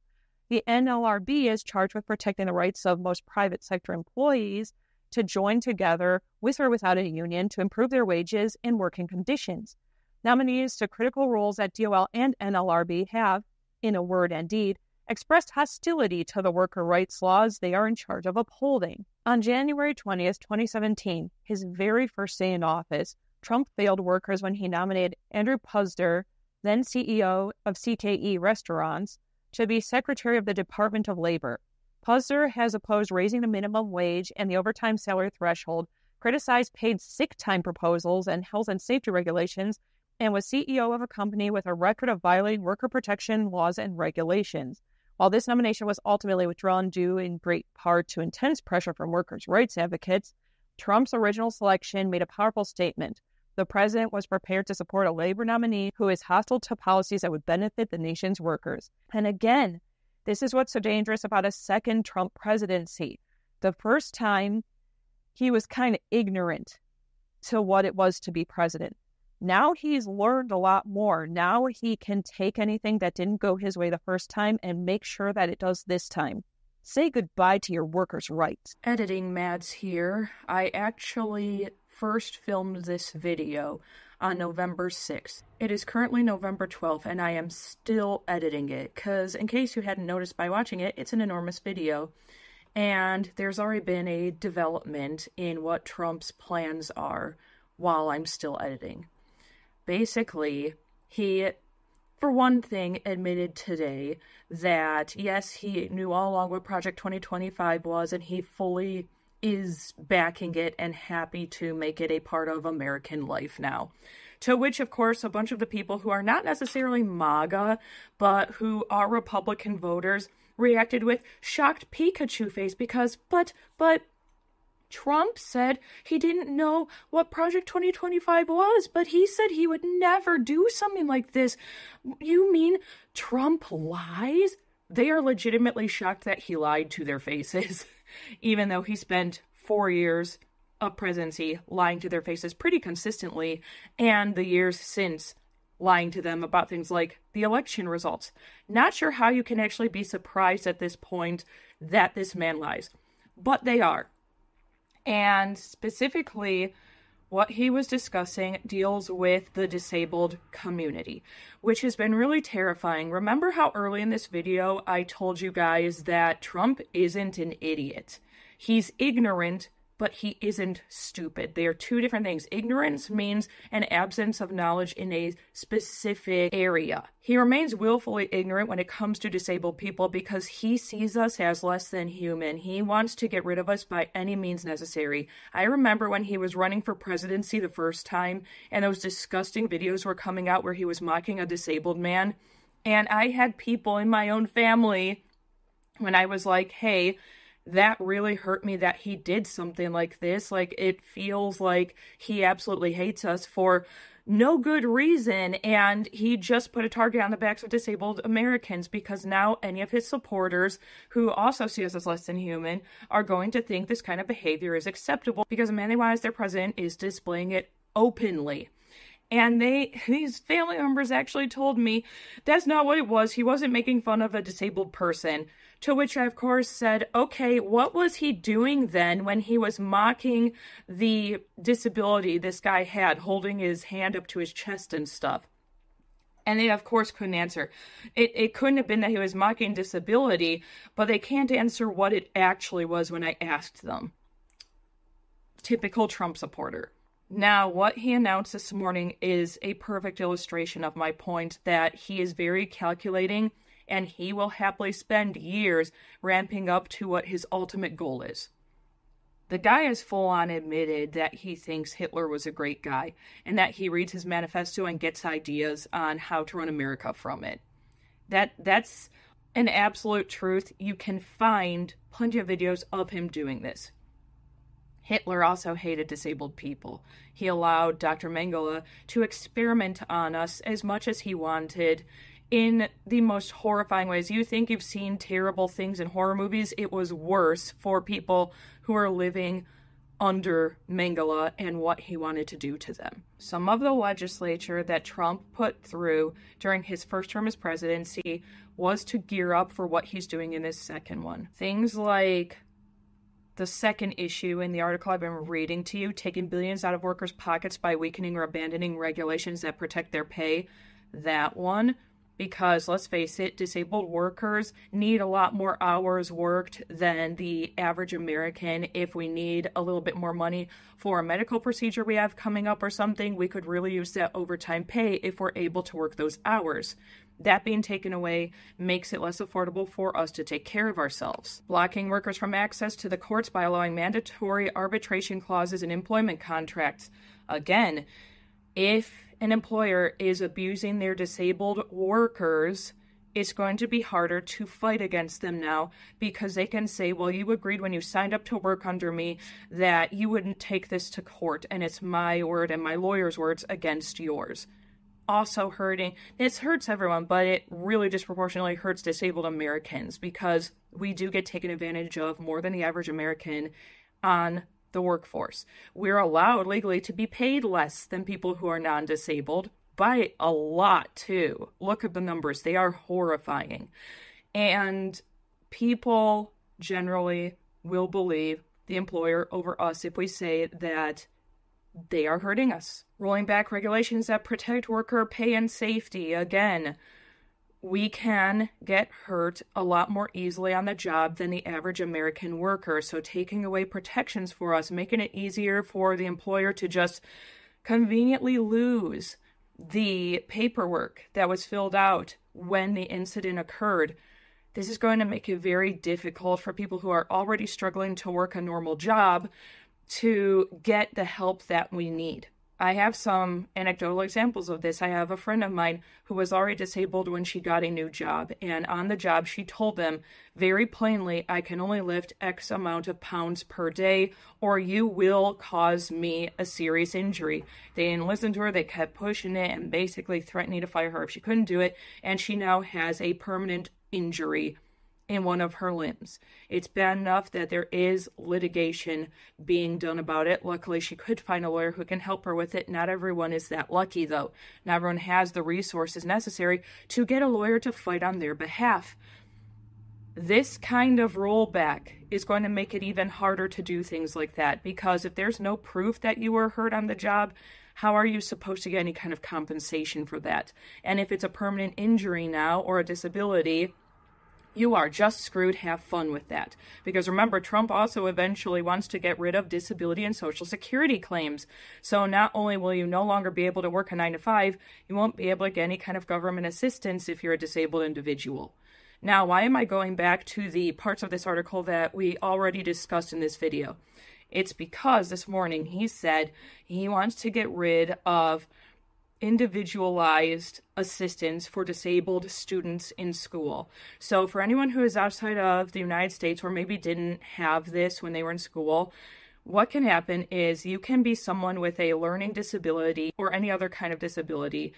The NLRB is charged with protecting the rights of most private sector employees to join together with or without a union to improve their wages and working conditions. Nominees to critical roles at DOL and NLRB have, in a word and deed, expressed hostility to the worker rights laws they are in charge of upholding. On January 20th, 2017, his very first day in office, Trump failed workers when he nominated Andrew Puzder, then CEO of CKE Restaurants, to be Secretary of the Department of Labor. Puzder has opposed raising the minimum wage and the overtime salary threshold, criticized paid sick time proposals and health and safety regulations, and was CEO of a company with a record of violating worker protection laws and regulations. While this nomination was ultimately withdrawn due in great part to intense pressure from workers' rights advocates, Trump's original selection made a powerful statement. The president was prepared to support a labor nominee who is hostile to policies that would benefit the nation's workers. And again, this is what's so dangerous about a second Trump presidency. The first time, he was kind of ignorant to what it was to be president. Now he's learned a lot more. Now he can take anything that didn't go his way the first time and make sure that it does this time. Say goodbye to your workers' rights. Editing Mads here. I actually first filmed this video on November 6th. It is currently November 12th and I am still editing it because in case you hadn't noticed by watching it, it's an enormous video. And there's already been a development in what Trump's plans are while I'm still editing. Basically, he, for one thing, admitted today that, yes, he knew all along what Project 2025 was, and he fully is backing it and happy to make it a part of American life now. To which, of course, a bunch of the people who are not necessarily MAGA, but who are Republican voters reacted with shocked Pikachu face because, but Trump said he didn't know what Project 2025 was, but he said he would never do something like this. You mean Trump lies? They are legitimately shocked that he lied to their faces, even though he spent 4 years of presidency lying to their faces pretty consistently, and the years since lying to them about things like the election results. Not sure how you can actually be surprised at this point that this man lies, but they are. And specifically, what he was discussing deals with the disabled community, which has been really terrifying. Remember how early in this video I told you guys that Trump isn't an idiot. He's ignorant, but he isn't stupid. They are two different things. Ignorance means an absence of knowledge in a specific area. He remains willfully ignorant when it comes to disabled people because he sees us as less than human. He wants to get rid of us by any means necessary. I remember when he was running for presidency the first time, and those disgusting videos were coming out where he was mocking a disabled man. And I had people in my own family when I was like, hey, that really hurt me that he did something like this. Like, it feels like he absolutely hates us for no good reason, and he just put a target on the backs of disabled Americans because now any of his supporters who also see us as less than human are going to think this kind of behavior is acceptable because the man they want as their president is displaying it openly. And these family members actually told me that's not what it was. He wasn't making fun of a disabled person. To which I, of course, said, okay, what was he doing then when he was mocking the disability this guy had, holding his hand up to his chest and stuff? And they, of course, couldn't answer. It couldn't have been that he was mocking disability, but they can't answer what it actually was when I asked them. Typical Trump supporter. Now, what he announced this morning is a perfect illustration of my point that he is very calculating and he will happily spend years ramping up to what his ultimate goal is. The guy has full-on admitted that he thinks Hitler was a great guy and that he reads his manifesto and gets ideas on how to run America from it. That's an absolute truth. You can find plenty of videos of him doing this. Hitler also hated disabled people. He allowed Dr. Mengele to experiment on us as much as he wanted in the most horrifying ways. You think you've seen terrible things in horror movies? It was worse for people who are living under Mengele and what he wanted to do to them. Some of the legislature that Trump put through during his first term as presidency was to gear up for what he's doing in this second one. Things like the second issue in the article I've been reading to you, taking billions out of workers' pockets by weakening or abandoning regulations that protect their pay. That one, because let's face it, disabled workers need a lot more hours worked than the average American. If we need a little bit more money for a medical procedure we have coming up or something, we could really use that overtime pay if we're able to work those hours. That being taken away makes it less affordable for us to take care of ourselves. Blocking workers from access to the courts by allowing mandatory arbitration clauses in employment contracts. Again, if an employer is abusing their disabled workers, it's going to be harder to fight against them now because they can say, well, you agreed when you signed up to work under me that you wouldn't take this to court, and it's my word and my lawyer's words against yours. Also hurting, this hurts everyone, but it really disproportionately hurts disabled Americans because we do get taken advantage of more than the average American on the workforce. We're allowed legally to be paid less than people who are non-disabled by a lot too. Look at the numbers. They are horrifying. And people generally will believe the employer over us if we say that they are hurting us. Rolling back regulations that protect worker pay and safety. Again, we can get hurt a lot more easily on the job than the average American worker. So taking away protections for us, making it easier for the employer to just conveniently lose the paperwork that was filled out when the incident occurred. This is going to make it very difficult for people who are already struggling to work a normal job to get the help that we need. I have some anecdotal examples of this. I have a friend of mine who was already disabled when she got a new job. And on the job, she told them very plainly, I can only lift X amount of pounds per day, or you will cause me a serious injury. They didn't listen to her. They kept pushing it and basically threatening to fire her if she couldn't do it. And she now has a permanent injury in one of her limbs. It's bad enough that there is litigation being done about it. Luckily, she could find a lawyer who can help her with it. Not everyone is that lucky, though. Not everyone has the resources necessary to get a lawyer to fight on their behalf. This kind of rollback is going to make it even harder to do things like that, because if there's no proof that you were hurt on the job, how are you supposed to get any kind of compensation for that? And if it's a permanent injury now or a disability, you are just screwed. Have fun with that. Because remember, Trump also eventually wants to get rid of disability and Social Security claims. So not only will you no longer be able to work a 9 to 5, you won't be able to get any kind of government assistance if you're a disabled individual. Now, why am I going back to the parts of this article that we already discussed in this video? It's because this morning he said he wants to get rid of individualized assistance for disabled students in school. So for anyone who is outside of the United States or maybe didn't have this when they were in school, what can happen is you can be someone with a learning disability or any other kind of disability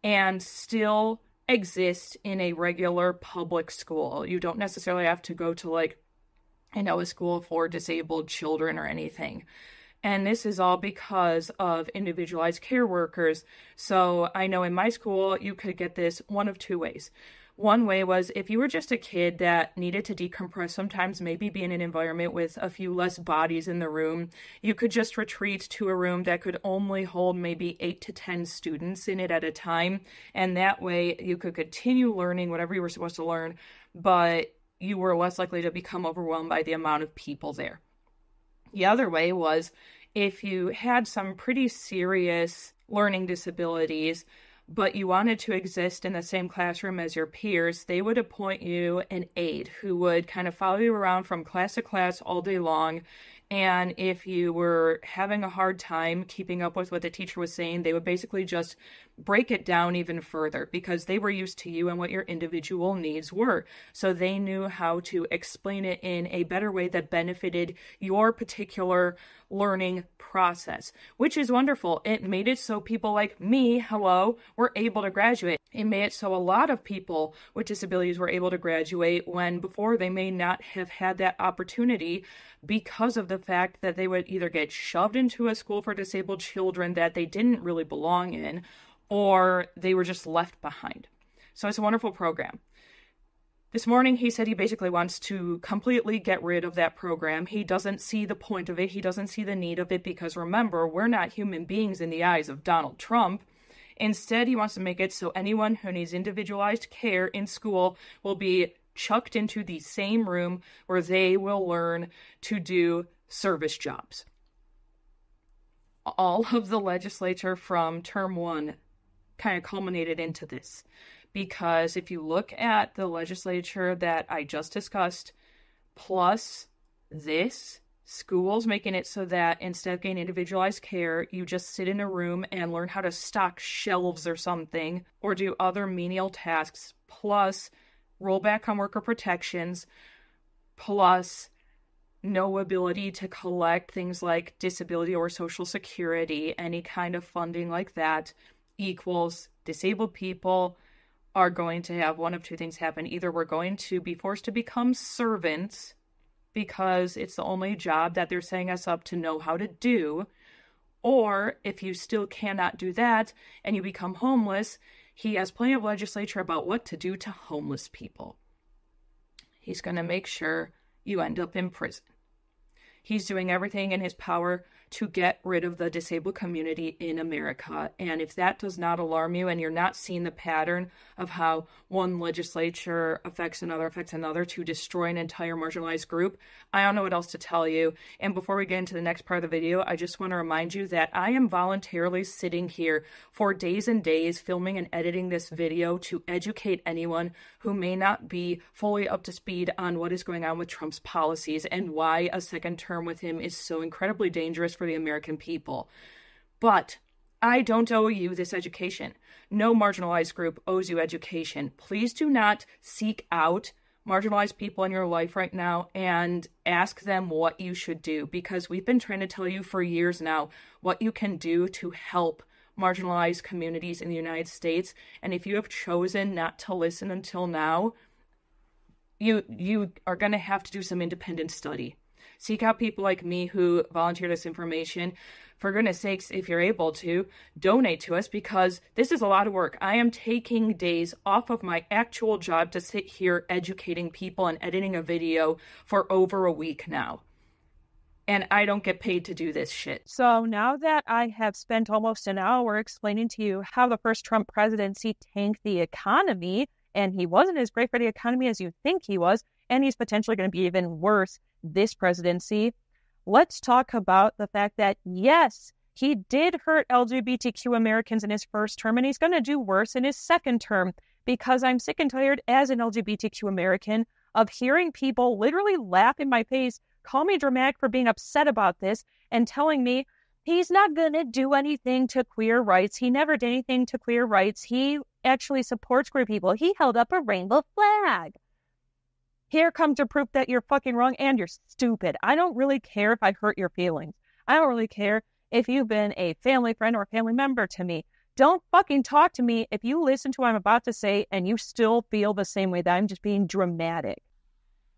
and still exist in a regular public school. You don't necessarily have to go to a school for disabled children or anything. And this is all because of individualized care workers. So I know in my school, you could get this one of two ways. One way was if you were just a kid that needed to decompress, sometimes maybe be in an environment with a few less bodies in the room, you could just retreat to a room that could only hold maybe 8 to 10 students in it at a time. And that way you could continue learning whatever you were supposed to learn, but you were less likely to become overwhelmed by the amount of people there. The other way was if you had some pretty serious learning disabilities, but you wanted to exist in the same classroom as your peers, they would appoint you an aide who would kind of follow you around from class to class all day long. And if you were having a hard time keeping up with what the teacher was saying, they would basically just break it down even further because they were used to you and what your individual needs were. So they knew how to explain it in a better way that benefited your particular learning process, which is wonderful. It made it so people like me, were able to graduate. It made it so a lot of people with disabilities were able to graduate when before they may not have had that opportunity because of the fact that they would either get shoved into a school for disabled children that they didn't really belong in, or they were just left behind. So it's a wonderful program. This morning, he said he basically wants to completely get rid of that program. He doesn't see the point of it. He doesn't see the need of it because, remember, we're not human beings in the eyes of Donald Trump. Instead, he wants to make it so anyone who needs individualized care in school will be chucked into the same room where they will learn to do service jobs. All of the legislature from term 1 kind of culminated into this. Because if you look at the legislature that I just discussed, plus this, schools making it so that instead of getting individualized care, you just sit in a room and learn how to stock shelves or something, or do other menial tasks, plus rollback on worker protections, plus no ability to collect things like disability or Social Security, any kind of funding like that, equals disabled people are going to have one of two things happen. Either we're going to be forced to become servants because it's the only job that they're setting us up to know how to do, or if you still cannot do that and you become homeless, he has plenty of legislature about what to do to homeless people. He's going to make sure you end up in prison. He's doing everything in his power to get rid of the disabled community in America. And if that does not alarm you and you're not seeing the pattern of how one legislature affects another to destroy an entire marginalized group, I don't know what else to tell you. And before we get into the next part of the video, I just want to remind you that I am voluntarily sitting here for days and days filming and editing this video to educate anyone who may not be fully up to speed on what is going on with Trump's policies and why a second term with him is so incredibly dangerous for the American people. But I don't owe you this education. No marginalized group owes you education. Please do not seek out marginalized people in your life right now and ask them what you should do, because we've been trying to tell you for years now what you can do to help marginalized communities in the United States. And if you have chosen not to listen until now, you are going to have to do some independent study. Seek out people like me who volunteer this information. For goodness sakes, if you're able to, donate to us, because this is a lot of work. I am taking days off of my actual job to sit here educating people and editing a video for over a week now. And I don't get paid to do this shit. So now that I have spent almost an hour explaining to you how the first Trump presidency tanked the economy, and he wasn't as great for the economy as you think he was, and he's potentially going to be even worse this presidency, let's talk about the fact that, yes, he did hurt LGBTQ Americans in his first term, and he's going to do worse in his second term, because I'm sick and tired as an LGBTQ American of hearing people literally laugh in my face, call me dramatic for being upset about this, and telling me he's not going to do anything to queer rights. He never did anything to queer rights. He actually supports queer people. He held up a rainbow flag. Here comes your proof that you're fucking wrong and you're stupid. I don't really care if I hurt your feelings. I don't really care if you've been a family friend or a family member to me. Don't fucking talk to me if you listen to what I'm about to say and you still feel the same way, that I'm just being dramatic.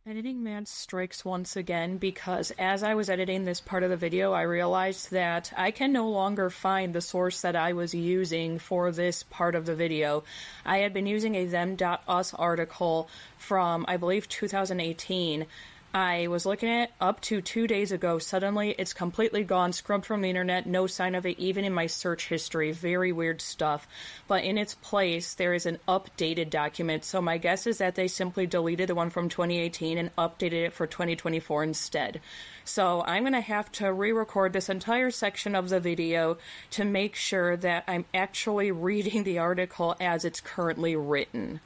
Editing mad strikes once again, because as I was editing this part of the video, I realized that I can no longer find the source that I was using for this part of the video. I had been using a them.us article from, I believe, 2018. I was looking at it up to 2 days ago. Suddenly, it's completely gone, scrubbed from the internet, no sign of it, even in my search history. Very weird stuff. But in its place, there is an updated document. So my guess is that they simply deleted the one from 2018 and updated it for 2024 instead. So I'm going to have to re-record this entire section of the video to make sure that I'm actually reading the article as it's currently written.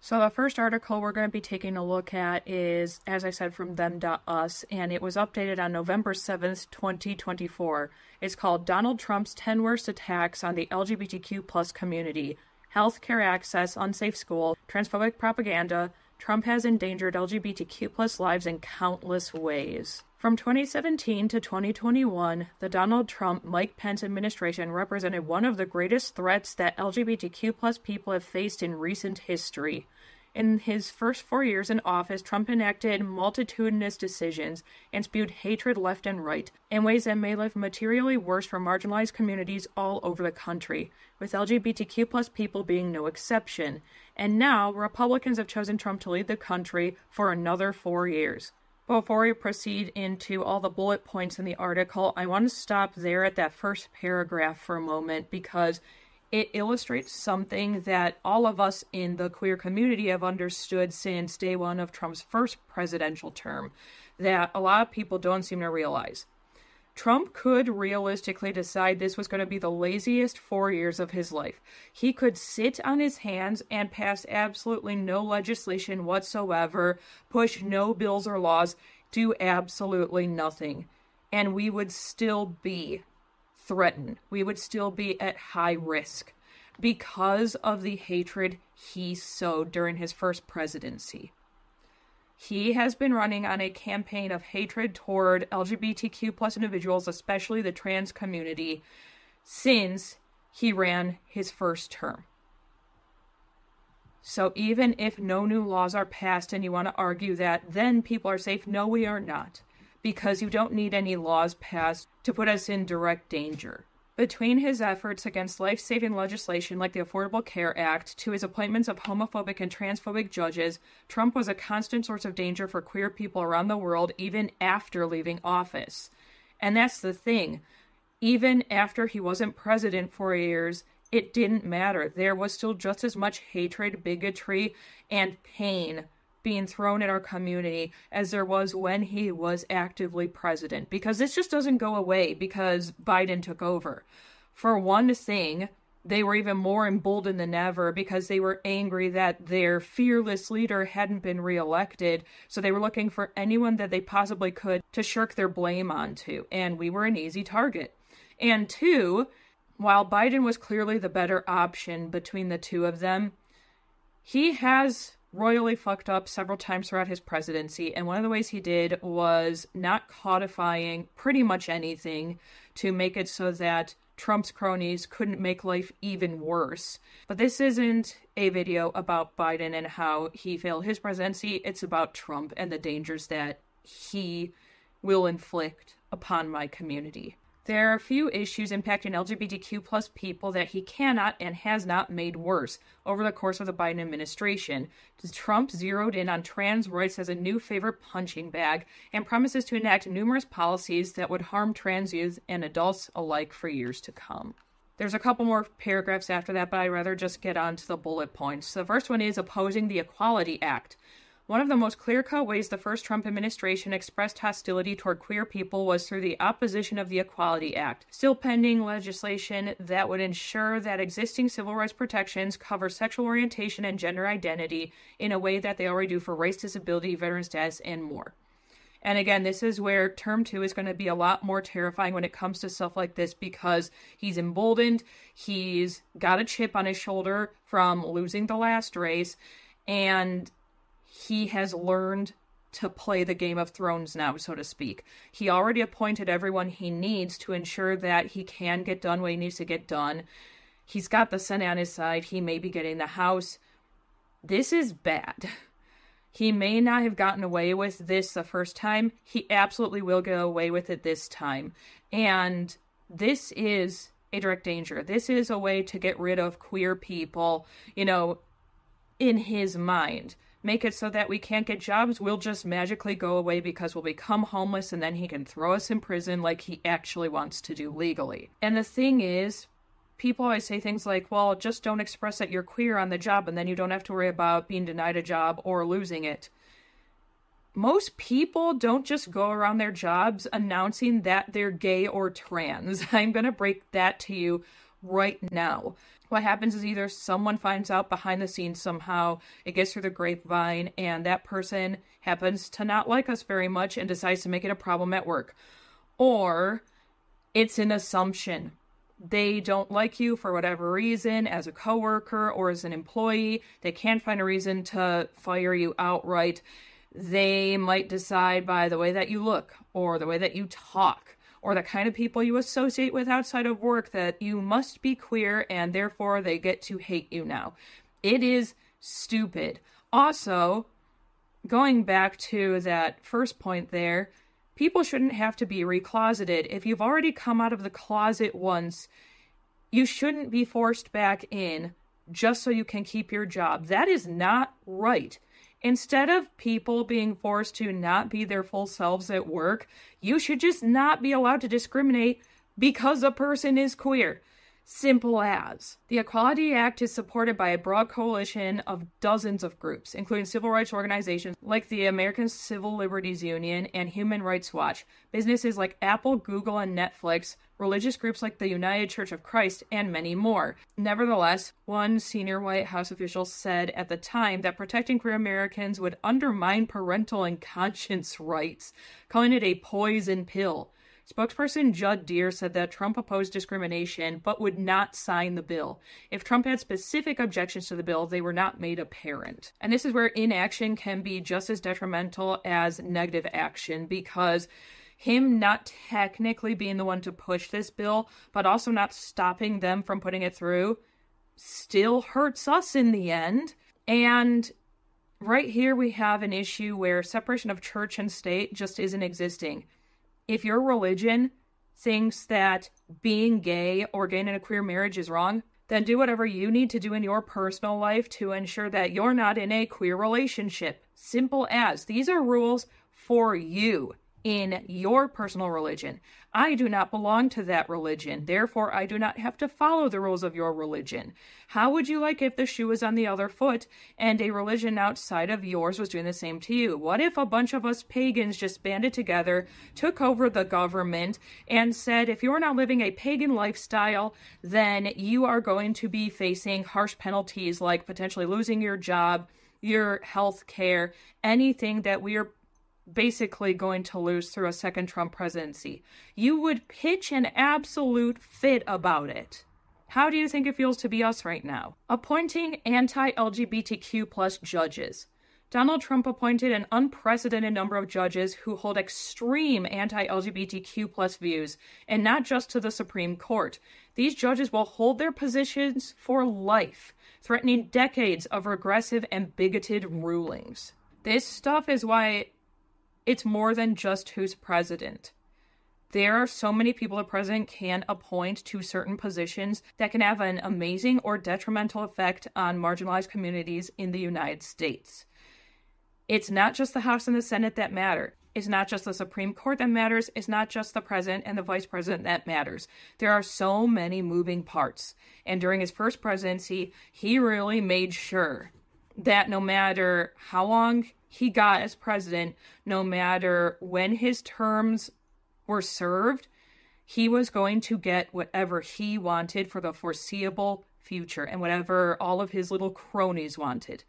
So the first article we're going to be taking a look at is, as I said, from them.us, and it was updated on November 7th, 2024. It's called Donald Trump's 10 Worst Attacks on the LGBTQ plus community. Healthcare access, unsafe school, transphobic propaganda. Trump has endangered LGBTQ plus lives in countless ways. From 2017 to 2021, the Donald Trump-Mike Pence administration represented one of the greatest threats that LGBTQ plus people have faced in recent history. In his first 4 years in office, Trump enacted multitudinous decisions and spewed hatred left and right in ways that made life materially worse for marginalized communities all over the country, with LGBTQ plus people being no exception. And now, Republicans have chosen Trump to lead the country for another 4 years. Before we proceed into all the bullet points in the article, I want to stop there at that first paragraph for a moment, because it illustrates something that all of us in the queer community have understood since day one of Trump's first presidential term, that a lot of people don't seem to realize. Trump could realistically decide this was going to be the laziest 4 years of his life. He could sit on his hands and pass absolutely no legislation whatsoever, push no bills or laws, do absolutely nothing. And we would still be threatened. We would still be at high risk because of the hatred he sowed during his first presidency. He has been running on a campaign of hatred toward LGBTQ plus individuals, especially the trans community, since he ran his first term. So even if no new laws are passed and you want to argue that then people are safe, no, we are not, because you don't need any laws passed to put us in direct danger. Between his efforts against life-saving legislation like the Affordable Care Act to his appointments of homophobic and transphobic judges, Trump was a constant source of danger for queer people around the world even after leaving office. And that's the thing. Even after he wasn't president for years, it didn't matter. There was still just as much hatred, bigotry, and pain being thrown at our community as there was when he was actively president, because this just doesn't go away because Biden took over. For one thing, they were even more emboldened than ever because they were angry that their fearless leader hadn't been reelected, so they were looking for anyone that they possibly could to shirk their blame onto, and we were an easy target. And two, while Biden was clearly the better option between the two of them, he has royally fucked up several times throughout his presidency, and one of the ways he did was not codifying pretty much anything to make it so that Trump's cronies couldn't make life even worse. But this isn't a video about Biden and how he failed his presidency. It's about Trump and the dangers that he will inflict upon my community. There are a few issues impacting LGBTQ plus people that he cannot and has not made worse over the course of the Biden administration. Trump zeroed in on trans rights as a new favorite punching bag and promises to enact numerous policies that would harm trans youth and adults alike for years to come. There's a couple more paragraphs after that, but I'd rather just get on to the bullet points. The first one is opposing the Equality Act. One of the most clear-cut ways the first Trump administration expressed hostility toward queer people was through the opposition of the Equality Act, still pending legislation that would ensure that existing civil rights protections cover sexual orientation and gender identity in a way that they already do for race, disability, veteran status, and more. And again, this is where term 2 is going to be a lot more terrifying when it comes to stuff like this, because he's emboldened, he's got a chip on his shoulder from losing the last race, and he has learned to play the Game of Thrones now, so to speak. He already appointed everyone he needs to ensure that he can get done what he needs to get done. He's got the Senate on his side. He may be getting the House. This is bad. He may not have gotten away with this the first time. He absolutely will get away with it this time. And this is a direct danger. This is a way to get rid of queer people, in his mind. Make it so that we can't get jobs. We'll just magically go away because we'll become homeless, and then he can throw us in prison like he actually wants to do legally. And the thing is, people always say things like, well, just don't express that you're queer on the job, and then you don't have to worry about being denied a job or losing it. Most people don't just go around their jobs announcing that they're gay or trans. I'm going to break that to you right now. What happens is either someone finds out behind the scenes somehow, it gets through the grapevine, and that person happens to not like us very much and decides to make it a problem at work. Or it's an assumption. They don't like you for whatever reason as a coworker or as an employee. They can't find a reason to fire you outright. They might decide by the way that you look or the way that you talk, or the kind of people you associate with outside of work, that you must be queer, and therefore they get to hate you now. It is stupid. Also, going back to that first point there, people shouldn't have to be recloseted. If you've already come out of the closet once, you shouldn't be forced back in just so you can keep your job. That is not right. Instead of people being forced to not be their full selves at work, you should just not be allowed to discriminate because a person is queer. Simple as. The Equality Act is supported by a broad coalition of dozens of groups, including civil rights organizations like the American Civil Liberties Union and Human Rights Watch, businesses like Apple, Google, and Netflix, religious groups like the United Church of Christ, and many more. Nevertheless, one senior White House official said at the time that protecting queer Americans would undermine parental and conscience rights, calling it a poison pill. Spokesperson Judd Deere said that Trump opposed discrimination but would not sign the bill. If Trump had specific objections to the bill, they were not made apparent. And this is where inaction can be just as detrimental as negative action, because him not technically being the one to push this bill, but also not stopping them from putting it through, still hurts us in the end. And right here we have an issue where separation of church and state just isn't existing. If your religion thinks that being gay or getting in a queer marriage is wrong, then do whatever you need to do in your personal life to ensure that you're not in a queer relationship. Simple as. These are rules for you in your personal religion. I do not belong to that religion. Therefore, I do not have to follow the rules of your religion. How would you like if the shoe was on the other foot and a religion outside of yours was doing the same to you? What if a bunch of us pagans just banded together, took over the government, and said, if you're not living a pagan lifestyle, then you are going to be facing harsh penalties like potentially losing your job, your health care, anything that we are basically going to lose through a second Trump presidency. You would pitch an absolute fit about it. How do you think it feels to be us right now? Appointing anti-LGBTQ plus judges. Donald Trump appointed an unprecedented number of judges who hold extreme anti-LGBTQ plus views, and not just to the Supreme Court. These judges will hold their positions for life, threatening decades of regressive and bigoted rulings. This stuff is why it's more than just who's president. There are so many people the president can appoint to certain positions that can have an amazing or detrimental effect on marginalized communities in the United States. It's not just the House and the Senate that matter. It's not just the Supreme Court that matters. It's not just the president and the vice president that matters. There are so many moving parts. And during his first presidency, he really made sure that no matter how long he got as president, no matter when his terms were served, he was going to get whatever he wanted for the foreseeable future and whatever all of his little cronies wanted.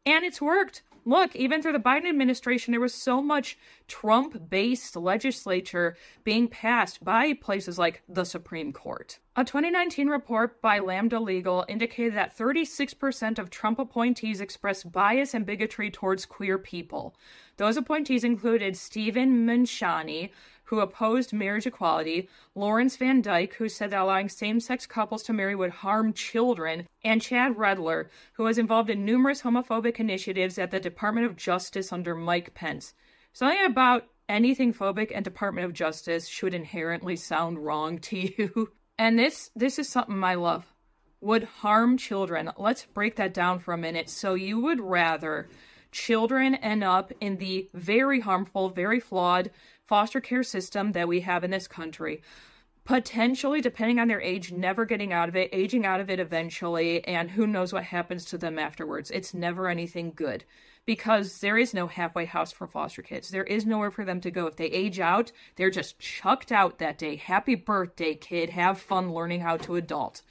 And it's worked. Look, even through the Biden administration, there was so much Trump-based legislature being passed by places like the Supreme Court. A 2019 report by Lambda Legal indicated that 36% of Trump appointees expressed bias and bigotry towards queer people. Those appointees included Stephen Manshani, who opposed marriage equality, Lawrence Van Dyke, who said that allowing same-sex couples to marry would harm children, and Chad Redler, who was involved in numerous homophobic initiatives at the Department of Justice under Mike Pence. Something about anything phobic and Department of Justice should inherently sound wrong to you. And this is something I love. Would harm children. Let's break that down for a minute. So you would rather children end up in the very harmful, very flawed foster care system that we have in this country, potentially, depending on their age, never getting out of it, aging out of it eventually, and who knows what happens to them afterwards. It's never anything good, because there is no halfway house for foster kids. There is nowhere for them to go. If they age out, they're just chucked out that day. Happy birthday, kid. Have fun learning how to adult.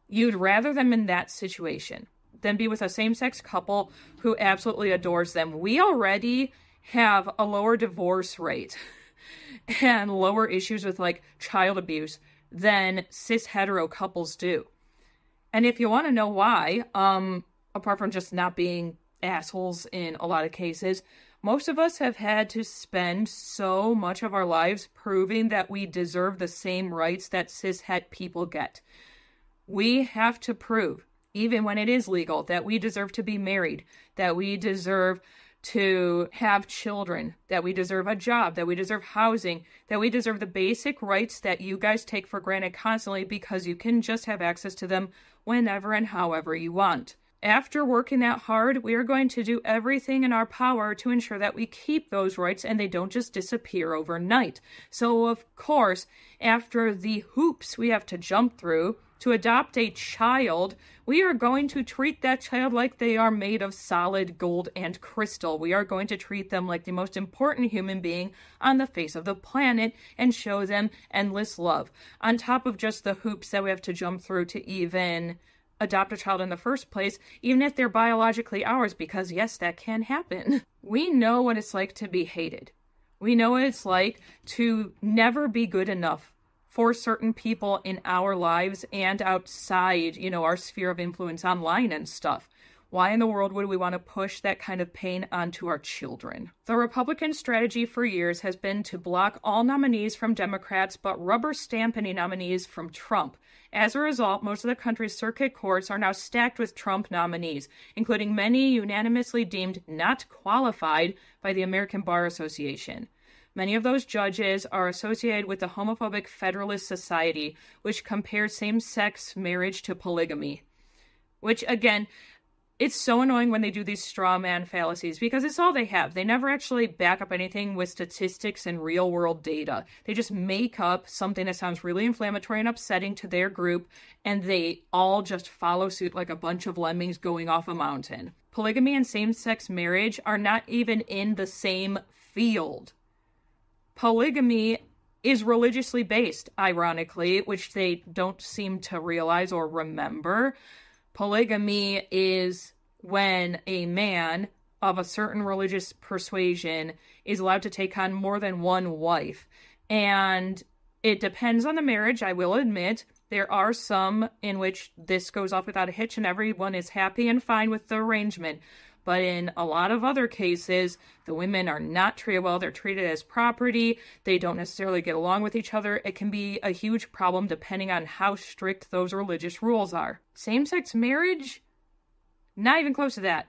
You'd rather them in that situation than be with a same-sex couple who absolutely adores them. We already have a lower divorce rate and lower issues with like child abuse than cis hetero couples do. And if you want to know why, apart from just not being assholes in a lot of cases, most of us have had to spend so much of our lives proving that we deserve the same rights that cis het people get. We have to prove, even when it is legal, that we deserve to be married, that we deserve to have children, that we deserve a job, that we deserve housing, that we deserve the basic rights that you guys take for granted constantly because you can just have access to them whenever and however you want. After working that hard, we are going to do everything in our power to ensure that we keep those rights and they don't just disappear overnight. So, of course, after the hoops we have to jump through to adopt a child, we are going to treat that child like they are made of solid gold and crystal. We are going to treat them like the most important human being on the face of the planet and show them endless love. On top of just the hoops that we have to jump through to even adopt a child in the first place, even if they're biologically ours, because yes, that can happen. We know what it's like to be hated. We know what it's like to never be good enough for certain people in our lives and outside, our sphere of influence online and stuff. Why in the world would we want to push that kind of pain onto our children? The Republican strategy for years has been to block all nominees from Democrats, but rubber stamp any nominees from Trump. As a result, most of the country's circuit courts are now stacked with Trump nominees, including many unanimously deemed not qualified by the American Bar Association. Many of those judges are associated with the homophobic Federalist Society, which compares same-sex marriage to polygamy. Which, again, it's so annoying when they do these straw man fallacies, because it's all they have. They never actually back up anything with statistics and real-world data. They just make up something that sounds really inflammatory and upsetting to their group, and they all just follow suit like a bunch of lemmings going off a mountain. Polygamy and same-sex marriage are not even in the same field. Polygamy is religiously based, ironically, which they don't seem to realize or remember. Polygamy is when a man of a certain religious persuasion is allowed to take on more than one wife. And it depends on the marriage, I will admit. There are some in which this goes off without a hitch and everyone is happy and fine with the arrangement. But in a lot of other cases, the women are not treated well. They're treated as property. They don't necessarily get along with each other. It can be a huge problem depending on how strict those religious rules are. Same-sex marriage? Not even close to that.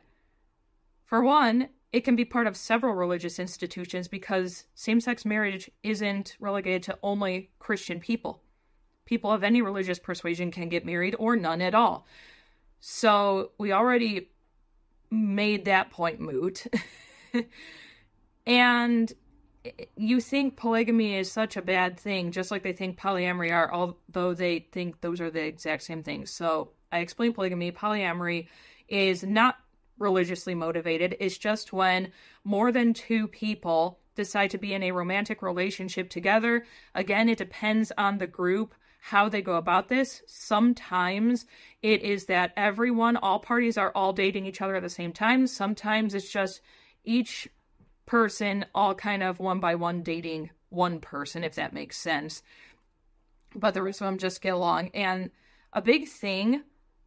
For one, it can be part of several religious institutions because same-sex marriage isn't relegated to only Christian people. People of any religious persuasion can get married or none at all. So we already made that point moot. And you think polygamy is such a bad thing, just like they think polyamory are, although they think those are the exact same things. So I explained polygamy. Polyamory is not religiously motivated. It's just when more than two people decide to be in a romantic relationship together. Again, it depends on the group, how they go about this. Sometimes it is that all parties are all dating each other at the same time. Sometimes it's just each person all kind of one by one dating one person, if that makes sense. But the rest of them just get along. And a big thing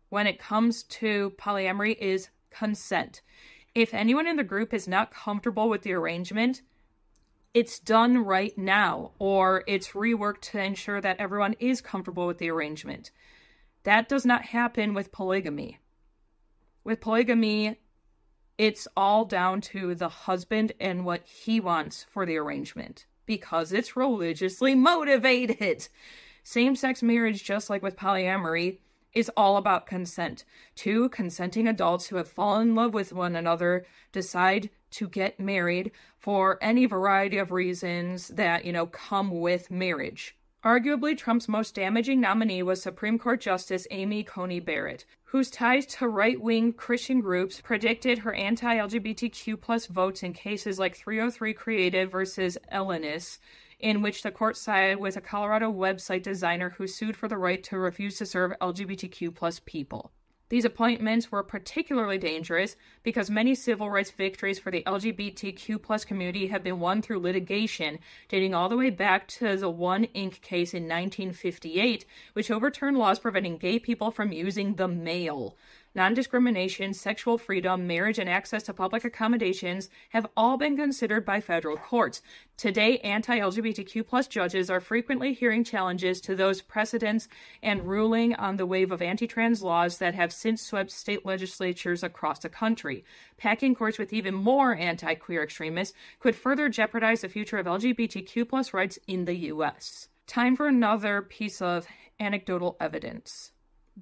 when it comes to polyamory is consent. If anyone in the group is not comfortable with the arrangement, it's done right now, or it's reworked to ensure that everyone is comfortable with the arrangement. That does not happen with polygamy. With polygamy, it's all down to the husband and what he wants for the arrangement, because it's religiously motivated. Same-sex marriage, just like with polyamory, is all about consent. Two consenting adults who have fallen in love with one another decide to get married for any variety of reasons that, come with marriage. Arguably, Trump's most damaging nominee was Supreme Court Justice Amy Coney Barrett, whose ties to right-wing Christian groups predicted her anti-LGBTQ+ votes in cases like 303 Creative versus Ellenis, in which the court sided with a Colorado website designer who sued for the right to refuse to serve LGBTQ+ people. These appointments were particularly dangerous because many civil rights victories for the LGBTQ+ community have been won through litigation, dating all the way back to the One Inc. case in 1958, which overturned laws preventing gay people from using the mail. Non-discrimination, sexual freedom, marriage, and access to public accommodations have all been considered by federal courts. Today, anti-LGBTQ+ judges are frequently hearing challenges to those precedents and ruling on the wave of anti-trans laws that have since swept state legislatures across the country. Packing courts with even more anti-queer extremists could further jeopardize the future of LGBTQ+ rights in the U.S. Time for another piece of anecdotal evidence,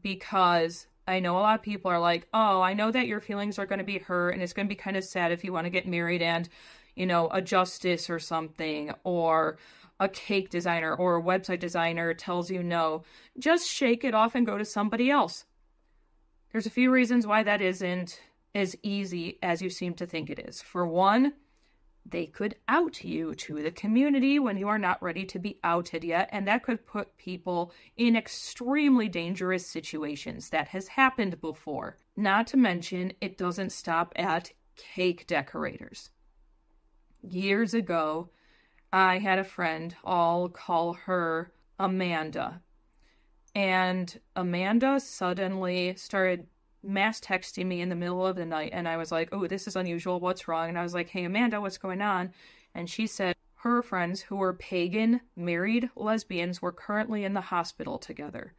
because I know a lot of people are like, oh, I know that your feelings are going to be hurt and it's going to be kind of sad if you want to get married and, a justice or something, or a cake designer or a website designer tells you no. Just shake it off and go to somebody else. There's a few reasons why that isn't as easy as you seem to think it is. For one, they could out you to the community when you are not ready to be outed yet, and that could put people in extremely dangerous situations. That has happened before. Not to mention, it doesn't stop at cake decorators. Years ago, I had a friend, I'll call her Amanda, and Amanda suddenly started mass texting me in the middle of the night, and I was like, oh, this is unusual, what's wrong? And I was like, hey, Amanda, what's going on? And she said her friends who were pagan married lesbians were currently in the hospital together